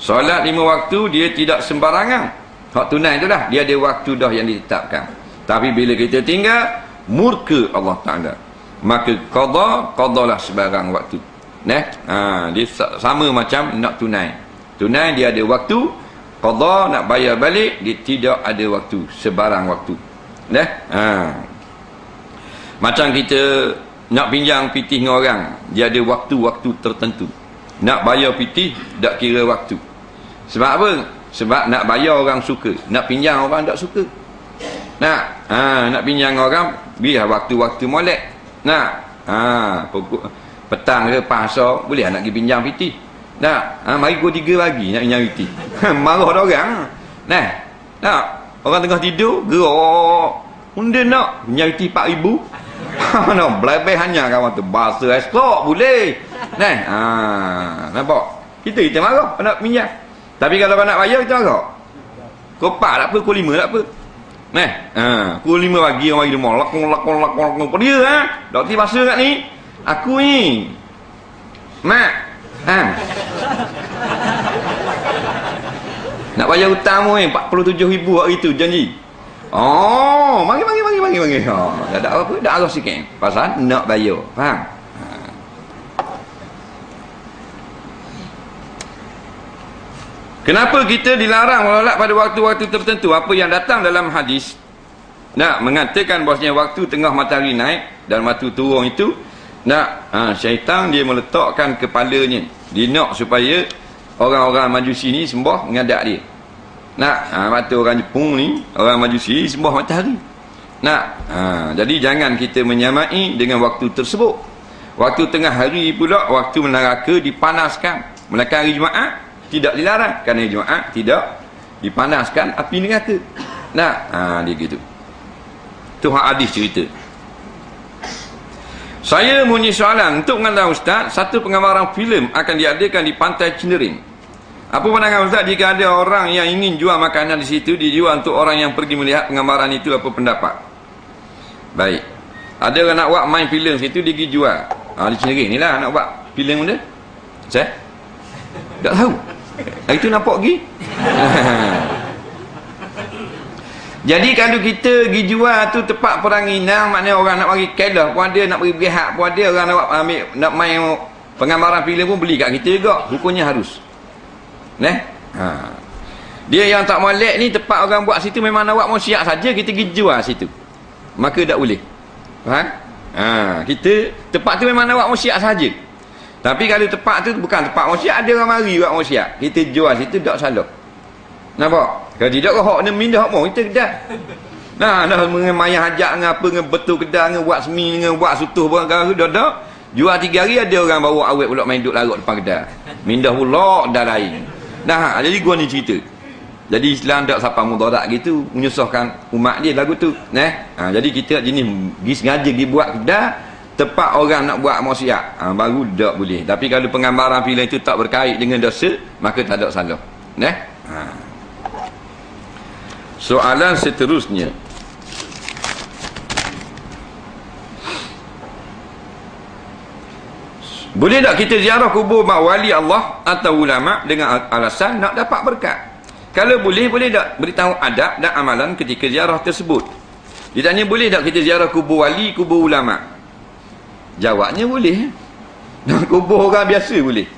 Solat 5 waktu dia tidak sembarangan. Hak tunai tu dah, dia ada waktu dah yang ditetapkan. Tapi bila kita tinggal, murka Allah Ta'ala, maka qadalah sebarang waktu. Dia sama macam nak tunai. Tunai dia ada waktu, qada nak bayar balik, dia tidak ada waktu, sebarang waktu. Macam kita nak pinjam pitih dengan orang, dia ada waktu-waktu tertentu. Nak bayar pitih, tak kira waktu. Sebab apa? Sebab nak bayar orang suka, nak pinjam orang tak suka. Nak pinjam orang, biar waktu-waktu molek. Petang ke pasar, boleh nak pergi pinjam pitih. Mari pukul 3 pagi nak pinjam pitih. Marah dah orang. Orang tengah tidur, gerak. Undan nak pinjam pitih 4,000. Belabeh hanya kawan tu. Bahasa esok boleh. Nampak? Kita marah nak pinjam. Tapi kalau kau nak bayar, kita marah. Kau 4 tak apa, kau 5 tak apa. Kau 5 pagi, orang bagi dia lakon. Dia tak kerti bahasa kat ni. Aku ni Mak nak bayar hutang mu 47,000 hari tu janji. Mari. Tak ada apa, dah arah sikit. Pasal nak bayar. Faham? Kenapa kita dilarang solat pada waktu-waktu tertentu? Apa yang datang dalam hadis mengatakan bahawasanya waktu tengah matahari naik dan waktu turun itu, syaitan dia meletakkan kepalanya, dia nak supaya orang-orang Majusi ni sembah menghadap dia. Mata orang Jepun ni, orang Majusi sembah matahari. Jadi jangan kita menyamai dengan waktu tersebut. Waktu tengah hari pula, waktu neraka dipanaskan. Melakar hari Jumaat tidak dilarang, kerana Jumaat tidak dipanaskan api neraka. Dia gitu. Tu hadis cerita. Saya punya soalan untuk mengatakan Ustaz, satu penggambaran filem akan diadakan di Pantai Cinering. Apa pandangan Ustaz jika ada orang yang ingin jual makanan di situ, dijual untuk orang yang pergi melihat penggambaran itu, apa pendapat? Baik. Ada orang nak buat main filem situ, dia pergi jual. Di Cinering ni lah nak buat filem benda. Saya tak tahu. Hari tu nampak pergi. Jadi kalau kita pergi jual tu tempat perang inang, maknanya orang nak bagi kelah pun ada, nak bagi berhak pun ada, orang nak ambil, nak main penggambaran filem pun beli kat kita juga. Hukumnya harus. Dia yang tak molek ni, tempat orang buat situ memang nak buat maksiat saja, kita pergi jual situ, maka tak boleh. Faham? Kita tempat tu memang nak buat maksiat saja. Tapi kalau tempat tu bukan tempat maksiat, ada orang mari buat maksiat, kita jual situ tak salah. Nampak? Kalau tidak kau hak ni mindah hak kita kedah. Dah mengemayah hajat dengan apa, dengan betul kedah, dengan buat semi, dengan buat sutuh barang dah. Jual 3 hari ada orang bawa awet pula main duduk larut depan kedah. Mindah pula dah lain. Jadi gua ni cerita. Jadi Islam tak siapa mudarat gitu, menyusahkan umat dia lagu tu. Jadi kita jenis pergi sengaja pergi buat kedah tempat orang nak buat maksiat, baru tak boleh. Tapi kalau penggambaran filem itu tak berkait dengan dosa, maka tak ada salah. Soalan seterusnya, boleh tak kita ziarah kubur wali Allah atau ulama dengan alasan nak dapat berkat? Kalau boleh, boleh tak beritahu adab dan amalan ketika ziarah tersebut? Dia tanya boleh tak kita ziarah kubur wali, kubur ulama? Jawabnya boleh. Kubur orang biasa boleh.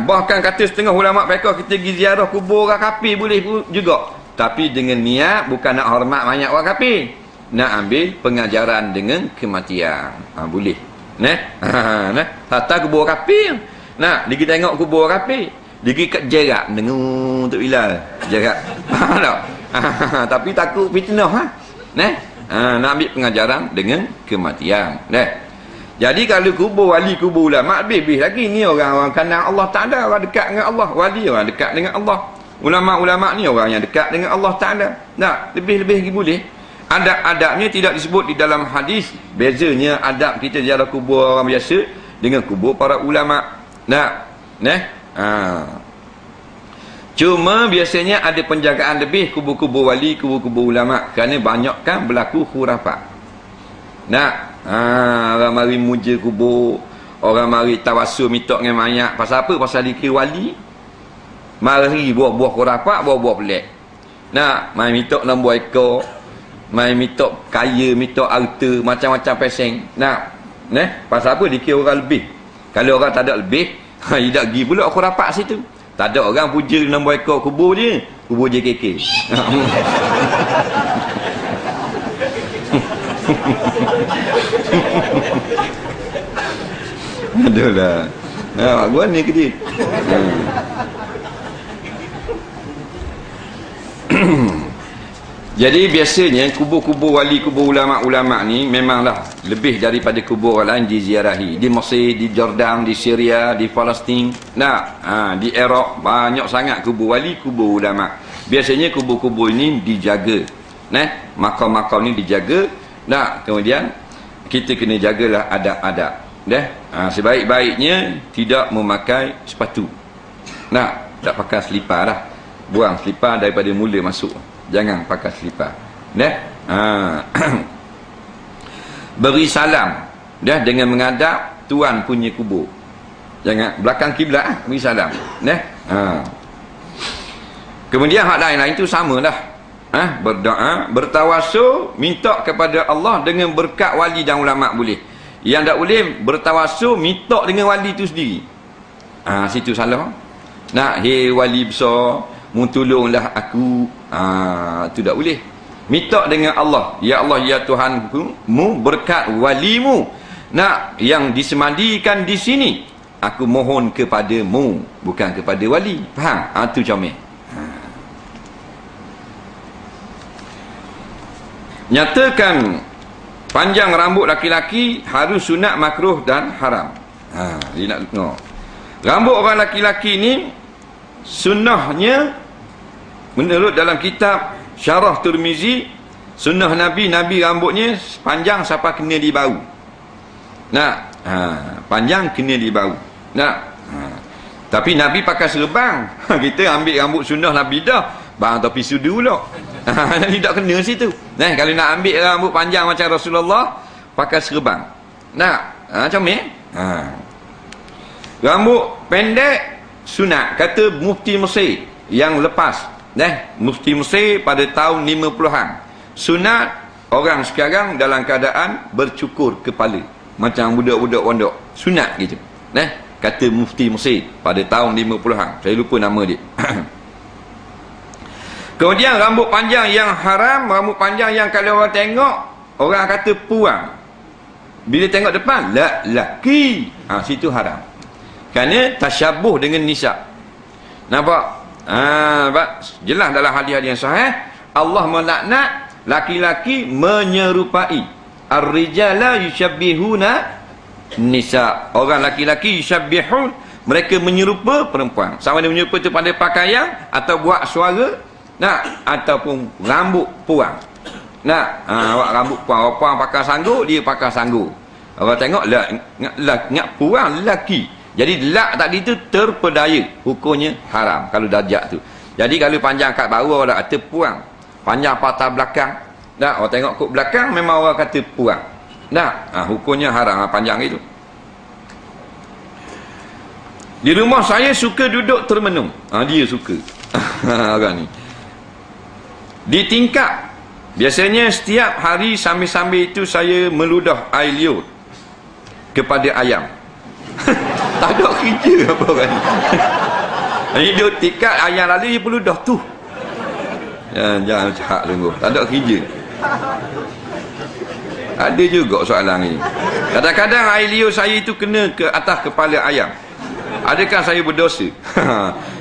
Bahkan kata setengah ulama mereka kita pergi ziarah kubur orang kafir boleh juga. Tapi dengan niat bukan nak hormat mayat orang kafir, nak ambil pengajaran dengan kematian. Boleh. Hatta kubur kafir. Dia tengok kubur kafir, dia pergi kat jarak dengar untuk bilal jarak. Tak? Tapi takut fitnah. Nak ambil pengajaran dengan kematian. Jadi kalau kubur wali, kubur ulama, lebih lagi ni orang-orang kenal Allah Ta'ala, orang dekat dengan Allah. Wali orang dekat dengan Allah, ulama-ulama ni orang yang dekat dengan Allah Ta'ala. Lebih-lebih lagi boleh. Adab-adabnya tidak disebut di dalam hadis. Bezanya adab kita ziarah kubur orang biasa dengan kubur para ulama. Cuma biasanya ada penjagaan lebih kubur-kubur wali, kubur-kubur ulama, kerana banyak kan berlaku khurafat. Orang mari muja kubur, orang mari tawassul minta dengan mayat. Pasal apa? Pasal dikira wali. Mari buah-buah khurafat, buah-buah pelik. Main minta nombor ekor, main minta kaya, minta harta, macam-macam peseng. Pasal apa? Dikira orang lebih. Kalau orang tak ada lebih, tidak pergi pula khurafat situ. Tak ada orang puja nombor ekor kubur dia, kubur JKK. Adalah. Gua ni ke dia. Jadi biasanya kubur-kubur wali, kubur ulama-ulama ni memanglah lebih daripada kubur orang lain diziarahi. Di Mesir, di Jordan, di Syria, di Palestin, di Iraq, banyak sangat kubur wali, kubur ulama. Biasanya kubur-kubur ini dijaga. Makam-makam ni dijaga. Kemudian kita kena jagalah adab-adab. Sebaik-baiknya tidak memakai sepatu. Tak pakai selipar dah. Buang selipar daripada mula masuk. Jangan pakai selipar. Beri salam dengan menghadap tuan punya kubur. Jangan belakang kiblat, beri salam. Kemudian hak lain-lain itu samalah. Berdoa, bertawassul, minta kepada Allah dengan berkat wali dan ulama boleh. Yang tak boleh bertawassul minta dengan wali itu sendiri. Situ salah. Hei wali besar, mu tolonglah aku. Itu tak boleh. Minta dengan Allah, ya Allah ya Tuhanku, mu berkat walimu yang disemandikan di sini, aku mohon kepadamu, bukan kepada wali. Faham? Itu comel. Nyatakan panjang rambut laki-laki harus sunat, makruh dan haram. Dia nak tengok rambut orang laki-laki ni sunnahnya menurut dalam kitab Syarah Tirmizi, sunnah Nabi rambutnya panjang sampai kena di bau. Panjang kena di bau. Tapi Nabi pakai serban. Kita ambil rambut sunnah Nabi dah, bang tapi sudu pula. Tidak kena situ. Kalau nak ambil rambut panjang macam Rasulullah, pakai serban. Macam ni. Rambut pendek sunat, kata Mufti Mesir yang lepas. Mufti Mesir pada tahun 50-an. Sunat orang sekarang dalam keadaan bercukur kepala, macam budak-budak pondok. Sunat gitu. Kata Mufti Mesir pada tahun 50-an. Saya lupa nama dia. Kemudian rambut panjang yang haram, rambut panjang yang kalau orang tengok, orang kata puang. Bila tengok depan, laki. Situ haram. Kerana tasyabuh dengan nisa. Nampak? Jelas dalam hadis-hadis yang sahih, Allah melaknat laki-laki menyerupai. Ar-rijala yushabbihuna nisa. Orang laki-laki yushabbihun, mereka menyerupa perempuan. Sama ada menyerupa itu pada pakaian atau buat suara, ataupun rambut puang. Awak rambut puang, orang puang pakai sanggup, dia pakai sanggup. Orang tengok ngak puang lelaki. Jadi lak tadi tu terpedaya, hukumnya haram kalau darjat tu. Jadi kalau panjang kat bawah orang kata puang, panjang patah belakang, orang tengok kat belakang memang orang kata puang. Hukumnya haram panjang itu. Di rumah saya suka duduk termenung. Dia suka. Orang ni. Di tingkap, biasanya setiap hari sambil-sambil itu saya meludah air liur kepada ayam. Tak ada kerja apa kan. Hidup tingkap, ayam lalu dia peludah tu. Jangan cakap tunggu. Tak ada kerja. Ada juga soalan ini. Kadang-kadang air liur saya itu kena ke atas kepala ayam. Adakah saya berdosa?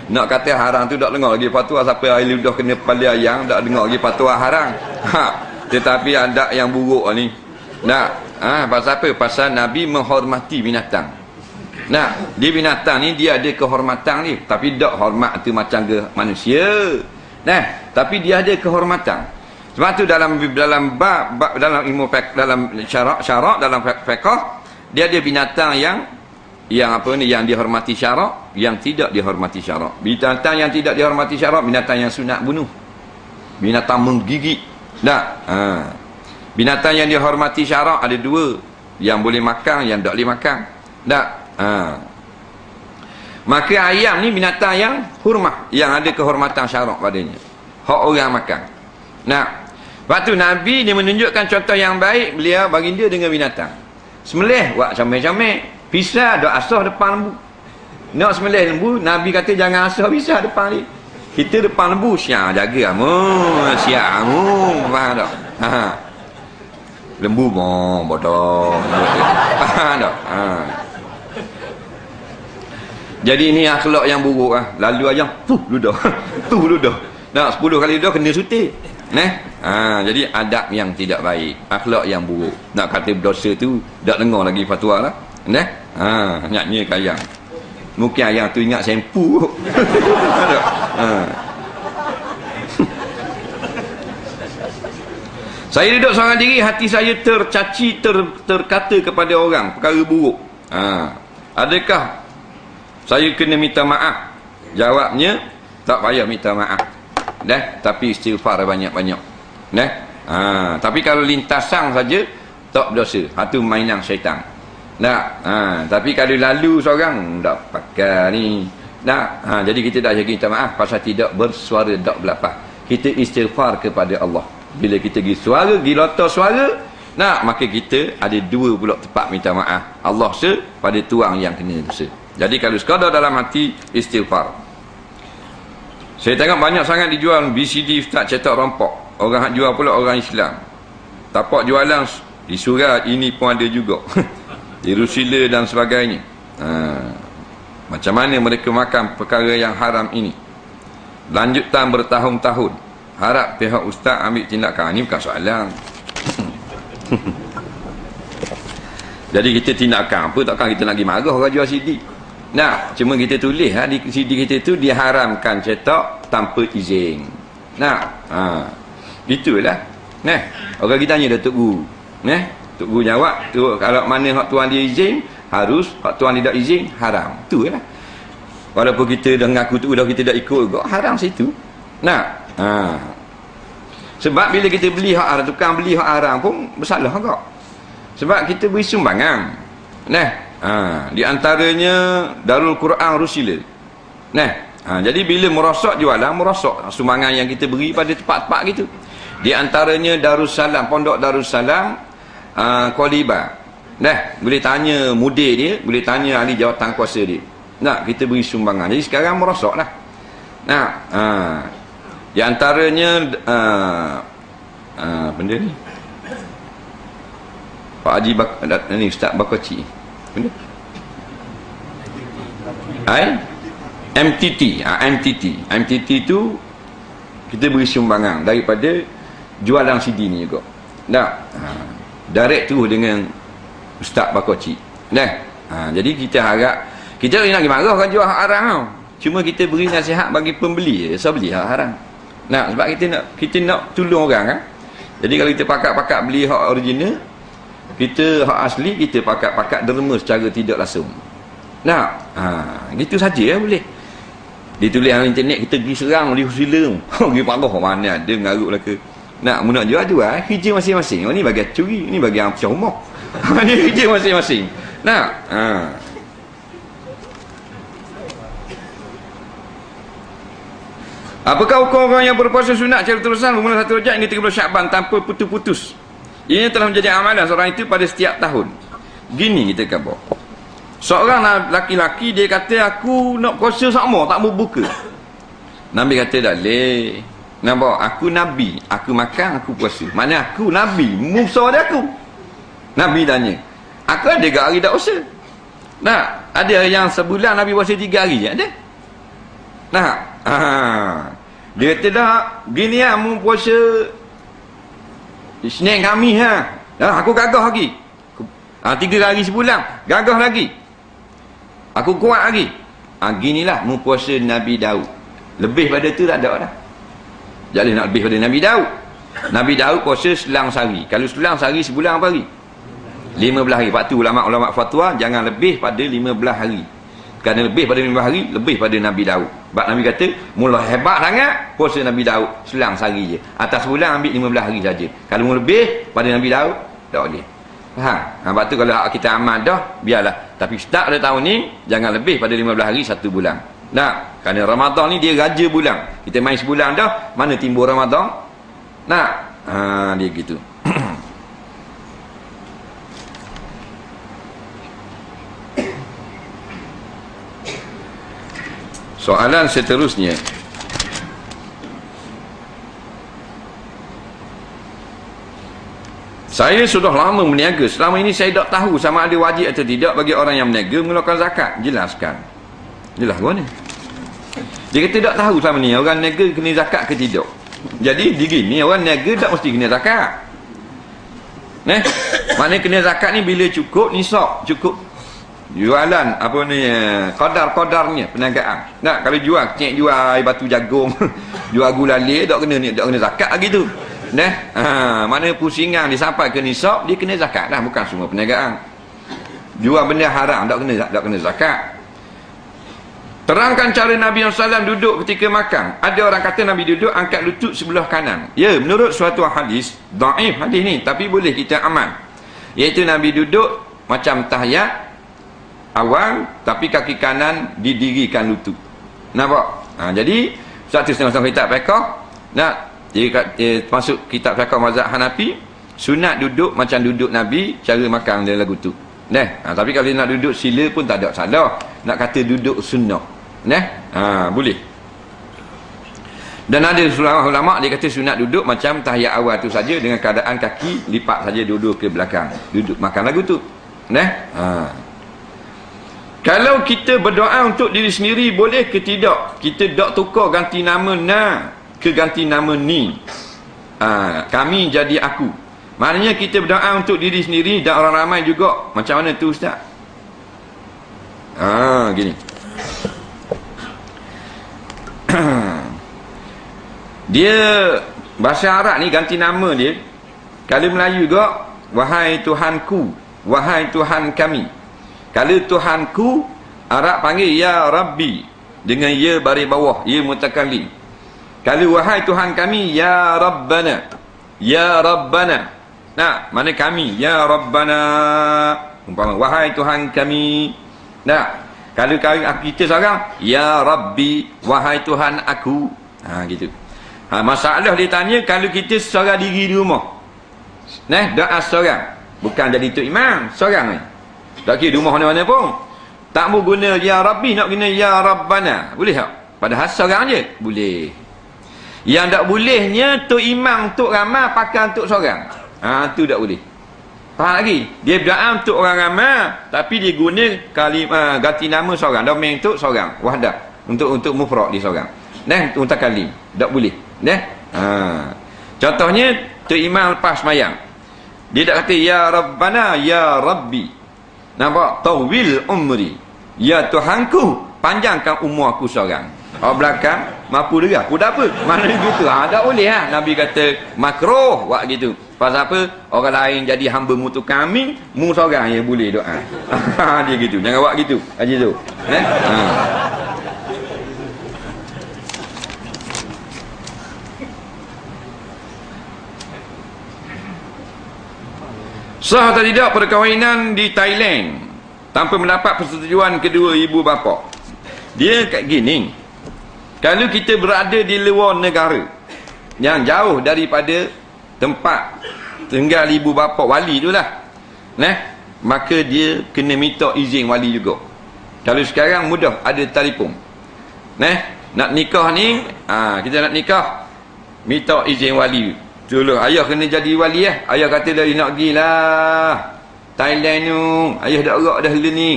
Nak kata haram tu tak dengar lagi fatwa siapa air liur kena kepala ayam, tak dengar lagi fatwa haram. Tetapi ada yang buruk ni. Pasal apa? Pasal Nabi menghormati binatang. Dia binatang ni dia ada kehormatan ni, tapi tak hormat tu macam ke manusia. Tapi dia ada kehormatan. Sebab tu dalam ilmu dalam syarak dalam fiqh, dia ada binatang yang dihormati syarak, yang tidak dihormati syarak. Binatang yang tidak dihormati syarak, binatang yang sunat bunuh, binatang menggigit. Binatang yang dihormati syarak ada dua, yang boleh makan, yang tak boleh makan. Maka ayam ni binatang yang hurmah, yang ada kehormatan syarak padanya, hak orang makan. Lepas tu Nabi dia menunjukkan contoh yang baik, beliau baginda dengan binatang. Sembelih buat comel-comel, pisah dak asah depan lembu. Nak sembelih lembu, Nabi kata jangan asah pisah depan ni. Kita depan lembu siap jaga siap faham tak? Lembu bodoh. Faham tak? Jadi ini akhlak yang buruk Lalu ayam ludah. 10 kali ludah kena sutik. Jadi adab yang tidak baik, akhlak yang buruk. Nak kata berdosa tu tak dengar lagi fatwa lah. Nyaknya ke ayam. Mungkin ayam tu ingat sempu. Saya duduk seorang diri, hati saya tercaci, terkata kepada orang perkara buruk. Adakah saya kena minta maaf? Jawabnya, tak payah minta maaf. Tapi istighfar banyak-banyak. Tapi kalau lintasan saja, tak berdosa. Itu mainan syaitan. Tapi kalau lalu seorang, tak pakai ni. Jadi kita dah jadi minta maaf pasal tidak bersuara, tak berlapar. Kita istighfar kepada Allah. Bila kita pergi suara, pergi lotor suara, maka kita ada dua pula tempat minta maaf. Allah pada tuang yang kena dosa. Jadi kalau sekadar dalam hati, istighfar. Saya tengok banyak sangat dijual BCD Ustaz cetak rompok. Orang jual pula orang Islam. Tapak jualan di Surat ini pun ada juga. Di Rusila dan sebagainya. Macam mana mereka makan perkara yang haram ini? Lanjutan bertahun-tahun. Harap pihak Ustaz ambil tindakan. Ini bukan soalan. Jadi kita tindakan apa? Takkan kita nak pergi marah orang jual CD. Cuma kita tulis di CD kita tu diharamkan cetak tanpa izin. Itulah. Orang kita tanya Datuk Guru. Tok Guru jawab, tu kalau mana hak tuan dia izin, harus, hak tuan dia tak izin, haram. Itulah. Walaupun kita dah mengaku tu dah kita dah ikut juga, haram situ. Sebab bila kita beli hak haram, tukang beli hak haram pun bersalah juga. Sebab kita beri sumbangan. Di antaranya Darul Quran Rusila. Jadi bila merosok jualan, merosok sumbangan yang kita beri pada tempat-tempat gitu. Di antaranya Darussalam, Pondok Darussalam Kuala. Boleh tanya mudir dia, boleh tanya ahli jawatan kuasa dia. Kita beri sumbangan. Jadi sekarang merosoklah. Di antaranya benda ni Pak Haji ni Ustaz Bakoci. Benda MTT tu kita beri sumbangan daripada jualan CD ni juga. Direct tu dengan Ustaz Bakoci. Jadi kita harap, kita nak pergi marah kan jual hak haram tau. Cuma kita beri nasihat bagi pembeli, saya beli hak haram. Sebab kita nak tolong orang kan. Jadi kalau kita pakat-pakat beli hak original, kita hak asli kita pakat-pakat derma secara tidak langsung. Gitu saja boleh. Ditulis dalam internet, kita pergi serang di Husila. Pergi marah mana ada ngarut lah ke. Nak jual kerja masing-masing. Ni bagi curi, ni bagi pecah rumah. Ni kerja masing-masing. Apakah hukum orang yang berpuasa sunat secara terusan bermula 1 Rajab hingga 13 Syakban tanpa putus-putus? Ini telah menjadi amalan seorang itu pada setiap tahun. Gini kita kata, seorang laki-laki dia kata aku nak puasa sama, tak mau buka. Nabi kata tak boleh. Nampak? Aku Nabi, aku makan, aku puasa. Mana aku Nabi, Musa ada aku. Nabi tanya, aku ada 3 hari tak puasa? Ada yang sebulan Nabi puasa 3 hari je ada. Dia kata dah, gini mu puasa Isnin kami aku gagah lagi. 3 hari sebulan, gagah lagi. Aku kuat lagi. Ginilah mu puasa Nabi Daud. Lebih pada tu tak ada dah. Jadi nak lebih pada Nabi Daud. Nabi Daud puasa selang sehari. Kalau selang sehari sebulan apa hari? 15 hari. Lepas tu ulama-ulama fatwa jangan lebih pada 15 hari. Kerana lebih pada 15 hari, lebih pada Nabi Daud. Sebab Nabi kata, mula hebat sangat puasa Nabi Daud selang sehari je. Atas sebulan ambil 15 hari saja. Kalau mu lebih pada Nabi Daud, tak boleh. Faham? Sebab tu kalau kita aman dah, biarlah. Tapi start pada tahun ni, jangan lebih pada 15 hari 1 bulan. Kerana Ramadan ni dia raja bulan. Kita main sebulan dah, mana timbul Ramadan? Dia gitu. Soalan seterusnya, saya sudah lama berniaga. Selama ini saya tak tahu sama ada wajib atau tidak bagi orang yang berniaga mengeluarkan zakat. Jelaskan. Jelas mana? Dia kata tak tahu selama ni orang berniaga kena zakat ke tidak. Jadi begini, orang berniaga tak mesti kena zakat. Maknanya kena zakat ni bila cukup nisab, cukup jualan apa ni, kadar-kadarnya perniagaan. Kalau jual cek jual air batu jagung, jual gula lir, tak kena zakat lagi tu. Mana pusingan dia sampai ke nisab, dia kena zakat dah, bukan semua perniagaan. Jual benda haram tak kena zakat. Terangkan cara Nabi SAW duduk ketika makan. Ada orang kata Nabi duduk angkat lutut sebelah kanan. Ya, menurut suatu hadis, dhaif hadis ni, tapi boleh kita amal. Iaitu Nabi duduk macam tahiyat awal, tapi kaki kanan didirikan lutut. Nampak? Jadi satu setengah kitab fiqh, dia masuk kitab fiqh mazhab Hanafi, sunat duduk macam duduk Nabi, cara makan dia lagu tu. Tapi kalau dia nak duduk sila pun tak ada salah. Nak kata duduk sunnah. Boleh. Dan ada ulama dia kata sunat duduk macam tahiyat awal tu saja, dengan keadaan kaki lipat saja dua-dua ke belakang. Duduk makan lagu tu. Kalau kita berdoa untuk diri sendiri boleh ke tidak? Kita tak tukar ganti nama ke ganti nama ni. Kami jadi aku. Maknanya kita berdoa untuk diri sendiri dan orang ramai juga. Macam mana tu Ustaz? Gini. Dia bahasa Arab ni ganti nama dia. Kalau Melayu juga, wahai Tuhanku, wahai Tuhan kami. Kalau Tuhanku, Arab panggil ya Rabbi dengan ya baris bawah, ya mutakallim. Kalau wahai Tuhan kami, ya Rabbana, ya Rabbana. Mana kami, ya Rabbana. Umpama wahai Tuhan kami. Nah, kalau kita seorang, ya Rabbi, wahai Tuhan aku. Gitu. Masalah dia tanya kalau kita seorang diri di rumah. Doa seorang. Bukan jadi tu imam, seorang ni. Tak kira di rumah mana-mana pun. Tak mau guna ya Rabbi, nak guna ya Rabbana. Boleh tak? Padahal seorang je. Boleh. Yang tak bolehnya tu imam, tu ramai pakai untuk seorang. Tu tak boleh. Faham lagi? Dia berdoa untuk orang ramai, tapi dia guna ganti nama seorang. Domain untuk seorang. Wahdah. Untuk mufrad dia seorang. Untuk kalim. Tak boleh. Contohnya, tu imam lepas semayang. Dia tak kata, ya Rabbana, ya Rabbi. Nampak? Tawil umri. Ya Tuhanku, panjangkan umur aku seorang. Orang belakang, mampu dengar. Udah apa? Mana gitu? Tak boleh lah. Nabi kata, makruh. Buat gitu. Pasal apa? Orang lain jadi hamba mutu kami, mu seorang yang boleh doa. Dia gitu. Jangan buat gitu. Haji tu. Sah atau tidak perkahwinan di Thailand tanpa mendapat persetujuan kedua ibu bapa? Dia kat gini. Kalau kita berada di luar negara yang jauh daripada tempat tinggal ibu bapa wali tu lah, maka dia kena minta izin wali juga. Kalau sekarang mudah, ada telefon. Nak nikah ni, kita nak nikah, minta izin wali. Dulu ayah kena jadi wali . Ayah kata dari nak pergi lah Thailand tu, ayah dah gerak dah ni.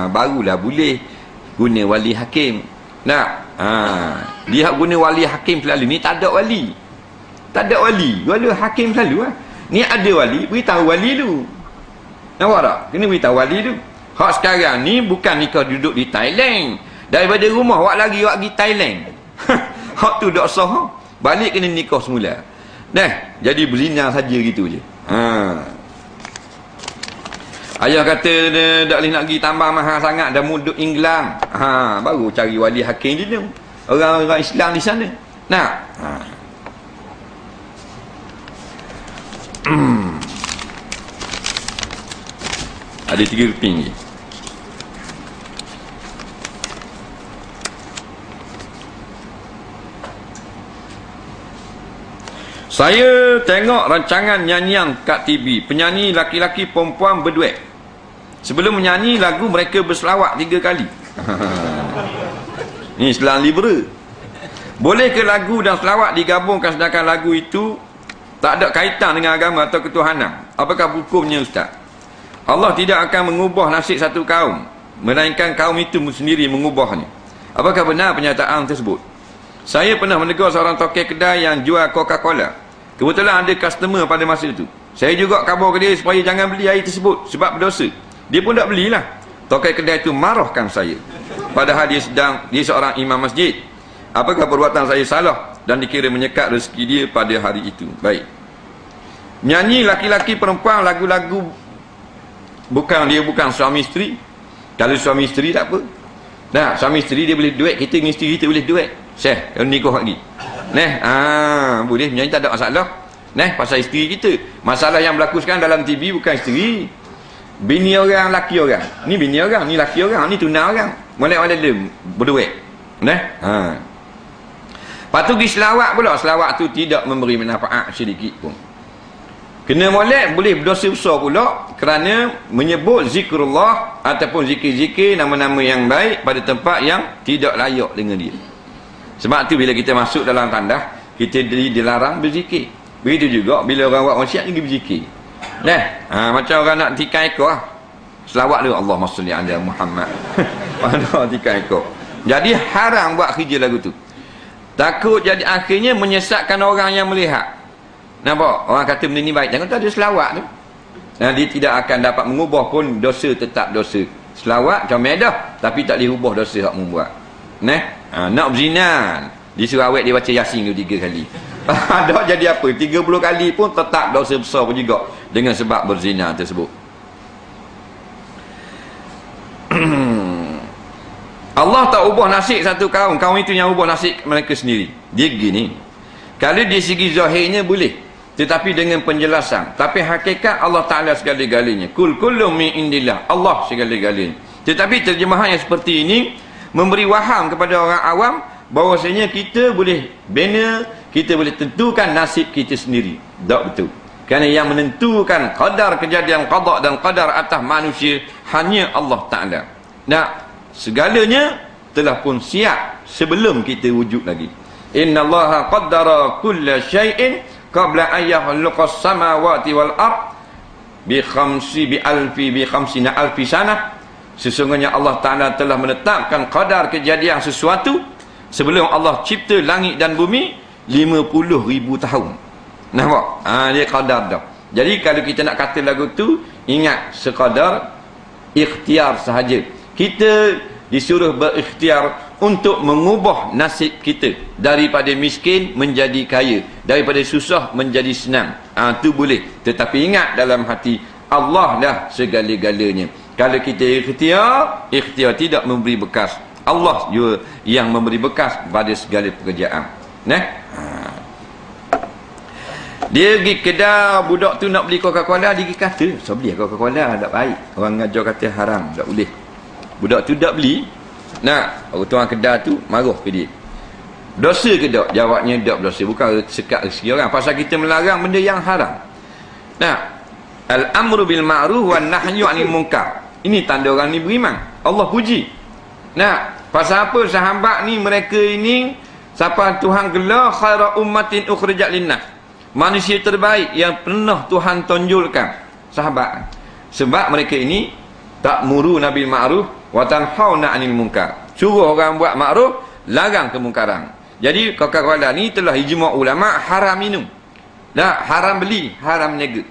Barulah boleh guna wali hakim. Dia guna wali hakim selalu. Ni tak ada wali. Tak ada wali. Wali hakim selalu . Ni ada wali, beritahu wali tu. Nampak tak? Kena beritahu wali tu. Hak sekarang ni bukan nikah duduk di Thailand. Daripada rumah awak lagi awak pergi Thailand. Hak tu tak sah. Balik kena nikah semula. Jadi berzina saja gitu je. Ayah kata tak boleh nak pergi tambah mahal sangat, dah muduk England. Baru cari wali hakim je tu. Orang-orang Islam di sana. Ada 3 keping je. Saya tengok rancangan nyanyian kat TV. Penyanyi laki-laki perempuan berduet. Sebelum menyanyi lagu mereka berselawat 3 kali. Ni Islam liberal. Boleh ke lagu dan selawat digabungkan sedangkan lagu itu tak ada kaitan dengan agama atau ketuhanan? Apakah hukumnya Ustaz? Allah tidak akan mengubah nasib satu kaum, melainkan kaum itu sendiri mengubahnya. Apakah benar pernyataan tersebut? Saya pernah menegur seorang tokel kedai yang jual Coca-Cola. Kebetulan ada customer pada masa itu. Saya juga khabar ke dia supaya jangan beli air tersebut sebab berdosa. Dia pun tak belilah. Tokel kedai itu marahkan saya. Padahal dia seorang imam masjid. Apakah perbuatan saya salah dan dikira menyekat rezeki dia pada hari itu? Baik. Nyanyi laki-laki perempuan lagu-lagu bukan suami isteri. Kalau suami isteri tak apa. Suami isteri dia boleh duet, kita dengan isteri kita boleh duet. Syekh, kalau nikah lagi. Boleh menyanyi tak ada masalah. Pasal isteri kita. Masalah yang berlaku sekarang dalam TV bukan isteri. Bini orang, laki orang. Ni bini orang, ni laki orang, ni tuna orang. Molek-molek dia berduet. Lepas tu pergi selawat pula. Selawat tu tidak memberi manfaat sedikit pun. Kena molek boleh berdosa besar pula kerana menyebut zikrullah ataupun zikir-zikir nama-nama yang baik pada tempat yang tidak layak dengan dia. Sebab tu bila kita masuk dalam tandas, kita dilarang berzikir. Begitu juga bila orang buat maksiat ni berzikir. Macam orang nak tikai ekor lah. Selawat dia Allahumma salli ala Muhammad. Mana tikai ekor. Jadi haram buat kerja lagu tu. Takut jadi akhirnya menyesatkan orang yang melihat. Nampak? Orang kata benda ni baik. Jangan tak ada selawat tu. Dia tidak akan dapat mengubah pun dosa tetap dosa. Selawat comel dah, tapi tak boleh ubah dosa hak membuat. Nak berzina, disuruh awet dia baca Yasin tu 3 kali. Tak jadi apa, 30 kali pun tetap dosa besar pun juga dengan sebab berzina tersebut. Allah tak ubah nasib satu kaum. Kaum itu yang ubah nasib mereka sendiri. Dia gini, kalau di segi zahirnya boleh. tetapi dengan penjelasan. Tapi hakikat Allah Ta'ala segala-galanya. Kullu min indillah, Allah segala-galanya. Tetapi terjemahan yang seperti ini memberi waham kepada orang awam bahawasanya kita boleh bina, kita boleh tentukan nasib kita sendiri. Tak betul. Kerana yang menentukan qadar kejadian qada dan qadar atas manusia hanya Allah Ta'ala. Nah, segalanya telah pun siap sebelum kita wujud lagi. Innallaha qaddara kulla syai'in qabla an yakhluqas samawati wal ard bi khamsina alfi sanah. Sesungguhnya Allah Ta'ala telah menetapkan qadar kejadian sesuatu sebelum Allah cipta langit dan bumi 50,000 tahun. Nampak? Dia qadar dah. Jadi kalau kita nak kata lagu tu, ingat sekadar ikhtiar sahaja. Kita disuruh berikhtiar untuk mengubah nasib kita daripada miskin menjadi kaya, daripada susah menjadi senang. Tu boleh. Tetapi ingat dalam hati, Allah lah segala-galanya. Kalau kita ikhtiar tidak memberi bekas. Allah juga yang memberi bekas pada segala pekerjaan. Dia pergi kedai, budak tu nak beli Coca-Cola, dia pergi kata, "So beli Coca-Cola, tak baik. Orang ngajar kata haram, tak boleh." Budak tu tak beli. Tuan kedai tu marah ke dia. Dosa ke tak? Jawabnya tak berdosa. Bukan sekat rezeki orang. Pasal kita melarang benda yang haram. Al-amru bil ma'ruf wan nahyu 'anil munkar. Ini tanda orang ni beriman. Allah puji. Pasal apa sahabat ni, mereka ini siapa Tuhan gelar khairu ummatin ukhrijat linnas. Manusia terbaik yang pernah Tuhan tonjolkan, sahabat. Sebab mereka ini ta'muruna bil ma'ruf wa tanhauna 'anil munkar. Suruh orang buat makruf, larang kemungkaran. Jadi Coca-Cola ni telah ijma' ulama haram minum. Haram beli, haram niaga.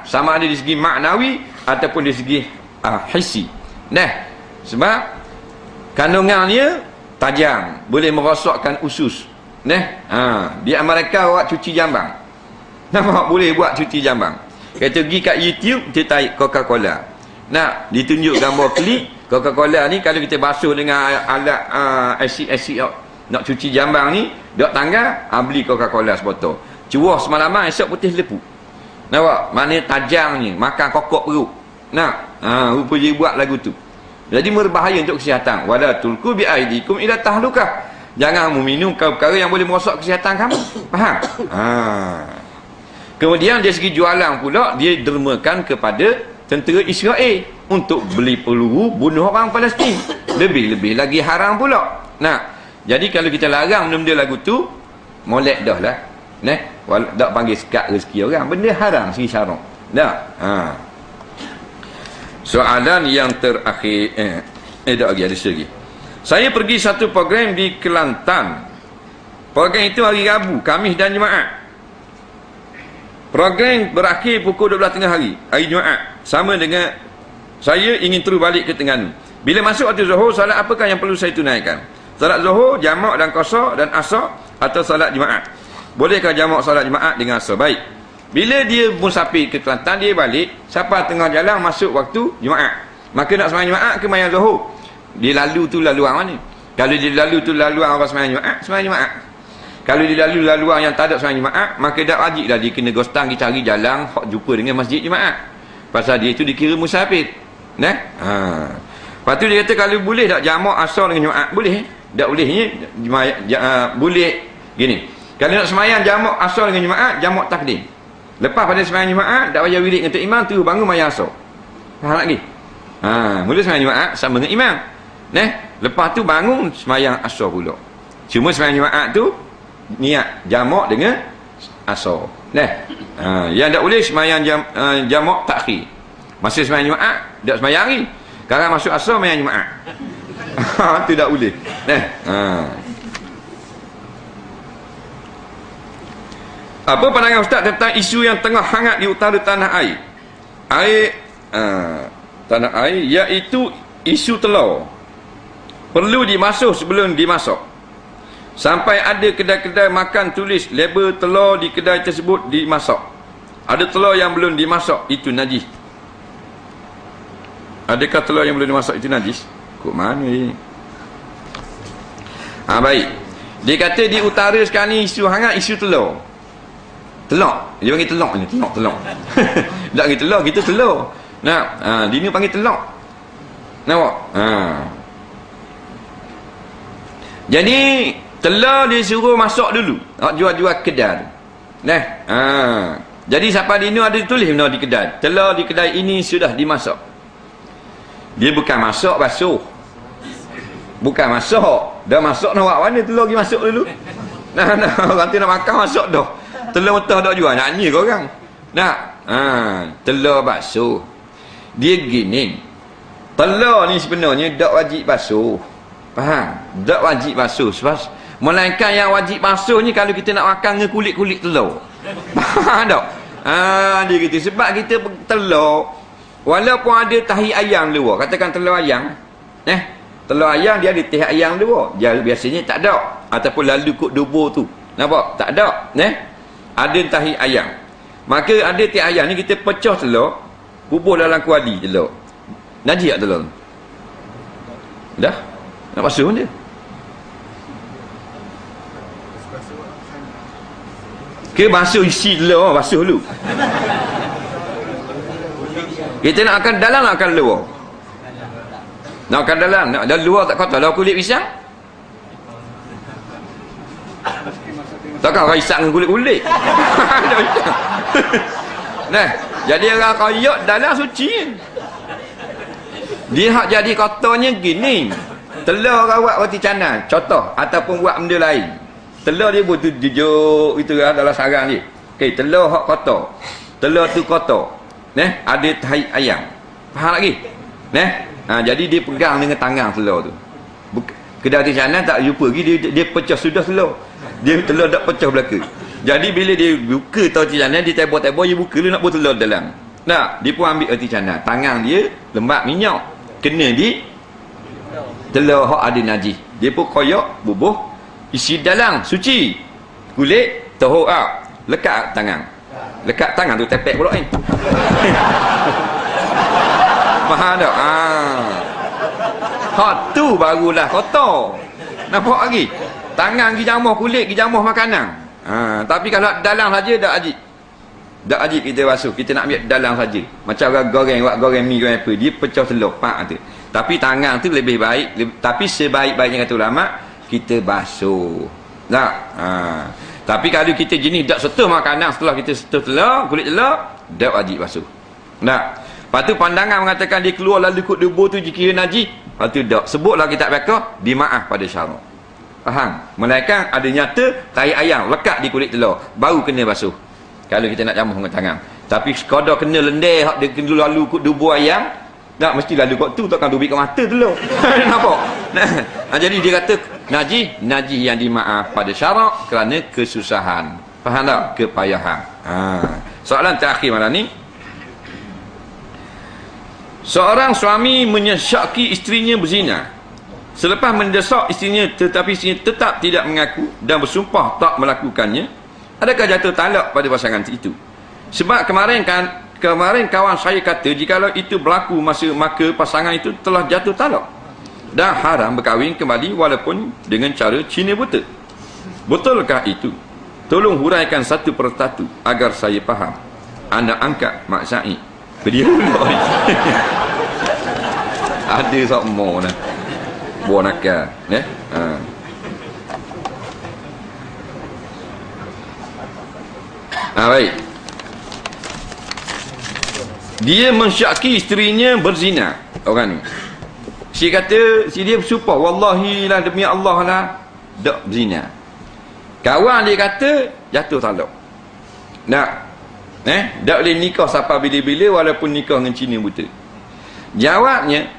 Sama ada di segi maknawi ataupun di segi hissi. Sebab kandungannya tajam, boleh merosakkan usus. Di Amerika awak cuci jambang. Nampak boleh buat cuci jambang. Kita pergi kat YouTube, kita tarik Coca-Cola. Ditunjuk gambar klik Coca-Cola ni, kalau kita basuh dengan alat asid nak cuci jambang ni, dok tangga, beli Coca-Cola sebotol. Cuah semalaman, esok putih lepu. Nampak? Mana tajamnya, makan kokok perut. Rupa dia buat lagu tu. Jadi berbahaya untuk kesihatan. Wala tulku bi aidikum ila tahlukah. Jangan meminum perkara yang boleh merosak kesihatan kamu. Faham? Kemudian dari segi jualan pula, dia dermakan kepada tentera Israel untuk beli peluru bunuh orang Palestin. Lebih-lebih lagi haram pula. Jadi kalau kita larang benda-benda lagu tu, molek dah lah. Tak panggil sekat rezeki orang. Benda haram segi syarak. Soalan yang terakhir. Tak lagi, ada lagi. Saya pergi satu program di Kelantan. Program itu hari Rabu, Khamis dan Jumaat. Program berakhir pukul 12 tengah hari Jumaat. Sama dengan saya ingin terus balik ke Terengganu. Bila masuk waktu Zuhur, salat apakah yang perlu saya tunaikan? Salat Zuhur, jamak dan qasar dan asar, atau salat Jumaat? Bolehkah jamak salat Jumaat dengan asar? Baik. Bila dia musafir ke Kelantan, dia balik, siapa tengah jalan masuk waktu Jumaat, maka nak sembahyang Jumaat ke sembahyang Zuhur? Dia lalu tu laluan mana? Kalau dia lalu tu laluan orang sembahyang Jumaat. Kalau dia lalu laluan yang tak ada sembahyang Jumaat, maka tak wajib dah dia kena gostang, dia cari jalan jumpa dengan masjid Jumaat. Pasal dia tu dikira musafir. Lepas tu dia kata, kalau boleh tak jamak asar dengan Jumaat? Boleh. Tak bolehnya boleh gini. Kalau nak sembahyang jamak asar dengan Jumaat, jamak takdim. Lepas pada sembahyang Jumaat, tak payah wirid dengan tok imam, tu bangun sembahyang asar. Faham lagi? Mula sembahyang Jumaat sama dengan imam. Lepas tu bangun sembahyang asar pula. Cuma sembahyang Jumaat tu niat jamak dengan asar. Yang tak boleh sembahyang jamak takhir. Masa sembahyang Jumaat tak sembahyang hari. Sekarang masuk asar sembahyang Jumaat. Tu tak boleh. Apa pandangan Ustaz tentang isu yang tengah hangat di utara tanah air? Tanah air, iaitu isu telur. Perlu dimasuk sebelum dimasak. Sampai ada kedai-kedai makan tulis label telur di kedai tersebut dimasak. Ada telur yang belum dimasak, itu najis. Adakah telur yang belum dimasak itu najis? Kok mana ni? Baik. Dia kata di utara sekarang ni isu hangat isu telur. Telok. Dia panggil telok ni, telok. Tak panggil telok, kita telur. Nah, dia ni panggil telok. Nampak? Jadi telur dia suruh masuk dulu. Jual-jual kedai. Nah, jadi siapa di ni ada tulis benda di kedai. Telur di kedai ini sudah dimasak. Dia bukan masak basuh. Bukan masak. Dah masak nak buat mana telur pergi masuk dulu. Nah, orang tu nak makan masak dah. Telur mentah dak jual. Nak ni kau orang. Nah, telur basuh. Dia gini. Telur ni sebenarnya dak wajib basuh. Faham? Tak wajib basuh. Sebab melainkan yang wajib basuh ni kalau kita nak makan dengan kulit-kulit telur. Faham tak? Dia kata sebab kita telur walaupun ada tahi ayam luar, katakan telur ayam, telur ayam dia ada tahi ayam luar. Dia biasanya tak ada ataupun lalu kut dubur tu. Nampak? Tak ada, ada tahi ayam. Maka ada tahi ayam ni kita pecah telur, bubuh dalam kuali telur. Najis tak telur? Dah? Nak basuh dia. Ke basuh isi telur, basuh dulu. Kita nak akan dalam, nak akan luar. Nak akan dalam, nak dalam luar tak kotor. Lalu kulit pisang? Takkan orang isap dengan kulit-kulit. Nah, jadi orang koyok dalam suci. Dia hak jadi kotornya gini. Telur orang buat roti canai, contoh, ataupun buat benda lain. Telur dia buat tu jujuk itu dalam sarang dia. Okey, telur hak kotor. Telur tu kotor. Ada tahi ayam. Faham lagi? Jadi dia pegang dengan tangan telur tu. Kedai roti canai tak jumpa lagi, dia pecah sudah telur. Dia telur tak pecah belaka. Jadi bila dia buka roti canai, dia tebor-tebor, dia buka dia nak buat telur dalam. Nah, dia pun ambil roti canai. Tangan dia lembab minyak. Kena di telur hak ada najis. Dia pun koyak, bubuh, isi dalam, suci. Kulit, tohok out. Lekat tangan. Lekat tangan tu tepek pula ni. Faham tak? Hak tu barulah kotor. Nampak lagi? Tangan pergi jamah kulit, pergi jamah makanan. Tapi kalau dalam saja tak ajib. Tak ajib kita basuh. Kita nak ambil dalam saja. Macam orang goreng, buat goreng mi, goreng apa. Dia pecah telur, pak tu. Tapi tangan tu lebih baik, tapi sebaik-baiknya kata ulama, kita basuh. Tak? Tapi kalau kita jenis tak sentuh makanan setelah kita sentuh telur, kulit telur, tak wajib basuh. Tak? Lepas tu pandangan mengatakan dia keluar lalu kut dubur tu dikira najis. Lepas tu tak. Sebutlah kitab fiqh, dimaaf pada syarak. Faham? Melainkan ada nyata tahi ayam lekat di kulit telur, baru kena basuh. Kalau kita nak jamuh dengan tangan. Tapi sekadar kena lendeh, dia kena lalu kut dubur ayam, tak mesti lalu kat tu, takkan dubik ke mata telur. Nampak? Jadi dia kata najis yang dimaaf pada syarak kerana kesusahan. Faham tak? Kepayahan. Soalan terakhir malam ni. Seorang suami menyesyaki isterinya berzina. Selepas mendesak isterinya tetapi isterinya tetap tidak mengaku dan bersumpah tak melakukannya, adakah jatuh talak pada pasangan itu? Sebab kemarin kawan saya kata jikalau itu berlaku maka pasangan itu telah jatuh talak dan haram berkahwin kembali walaupun dengan cara Cina buta. Betulkah itu? Tolong huraikan satu persatu agar saya faham. Anda angkat Mak Syahid. Dia pula ni. Ada sama lah. Buah nakal. Baik. Dia mensyaki isterinya berzina. Orang ni. Si kata, si dia bersumpah, wallahi lah demi Allah lah, tak berzina. Kawan dia kata, jatuh talak. Tak boleh nikah sampai bila-bila walaupun nikah dengan Cina buta. Jawabnya,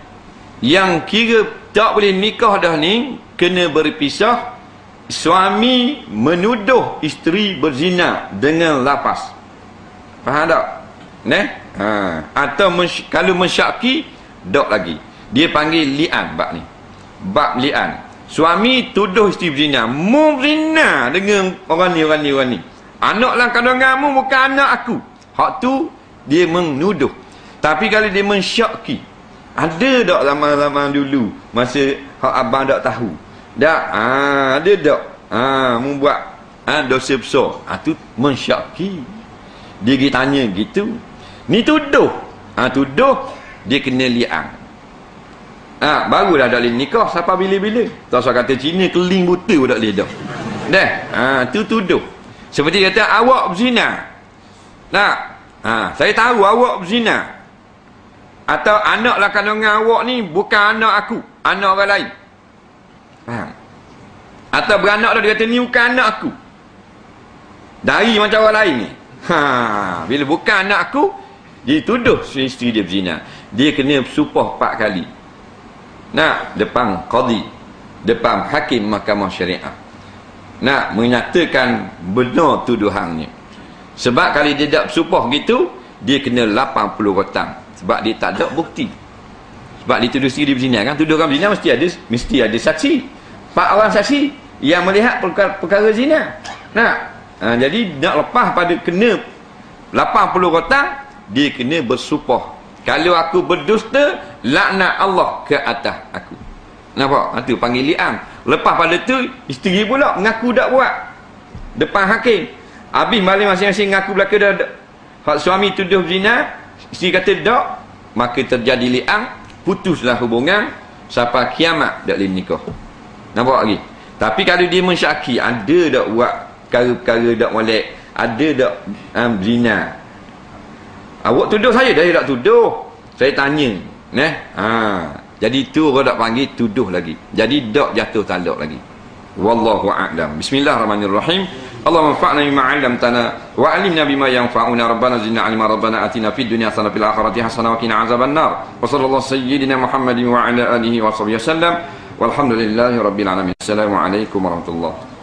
yang kira tak boleh nikah dah ni, kena berpisah. Suami menuduh isteri berzina dengan lapas. Faham tak? Atau kalau mensyaki, tak lagi. Dia panggil li'an bab ni. Bab li'an. Suami tuduh isteri berzina. Mu berzina dengan orang ni. Anak lah kandunganmu bukan anak aku. Hak tu dia menuduh. Tapi kalau dia mensyaki, ada tak zaman-zaman dulu masa hak abang tak tahu? Tak, ada tak? Membuat dosa besar. Tu mensyaki. Dia pergi tanya gitu. Ni tuduh. Tuduh dia kena li'an. Barulah tak boleh nikah sampai bila-bila. Tak usah kata Cina keling buta pun tak boleh dah. Tu tuduh. Seperti kata awak berzina. Saya tahu awak berzina. Atau anak kandungan awak ni bukan anak aku, anak orang lain. Faham? Atau beranak dah dia kata ni bukan anak aku. Dari macam orang lain ni. Bila bukan anak aku, dia tuduh isteri dia berzina. Dia kena bersumpah 4 kali. Depan qadi, depan hakim mahkamah syariah. Menyatakan benar tuduhannya. Sebab kalau dia tak bersumpah gitu, dia kena 80 rotang. Sebab dia tak ada bukti. Sebab dia tuduh isteri dia berzina kan. Tuduh orang berzina mesti ada saksi. 4 orang saksi yang melihat perkara zina. Jadi nak lepas pada kena 80 rotang, dia kena bersumpah. Kalau aku berdusta, laknat Allah ke atas aku. Nampak? Itu panggil li'an. Lepas pada tu, isteri pula mengaku tak buat. Depan hakim. Habis balik masing-masing mengaku belaka dah. Hak suami tuduh berzina, isteri kata tak, maka terjadi li'an, putuslah hubungan sampai kiamat tak boleh nikah. Nampak lagi? Tapi kalau dia mensyaki, ada tak buat perkara-perkara tak molek, ada tak berzina. Awak tuduh saya, dah tak tuduh. Saya tanya. Jadi tu orang tak panggil tuduh lagi. Jadi tak jatuh talak lagi. Wallahu a'lam. Bismillahirrahmanirrahim. Allahumma anfa'na bima 'allamtana wa 'allimna bima yanfa'una. Rabbana zidna 'ilma. Rabbana atina fid dunya hasanah fil akhirati hasanah wa qina 'adzabannar. Wa sallallahu sayyidina Muhammadin wa ala alihi wa sahbihi wasallam. Walhamdulillahi rabbil alamin. Assalamualaikum warahmatullahi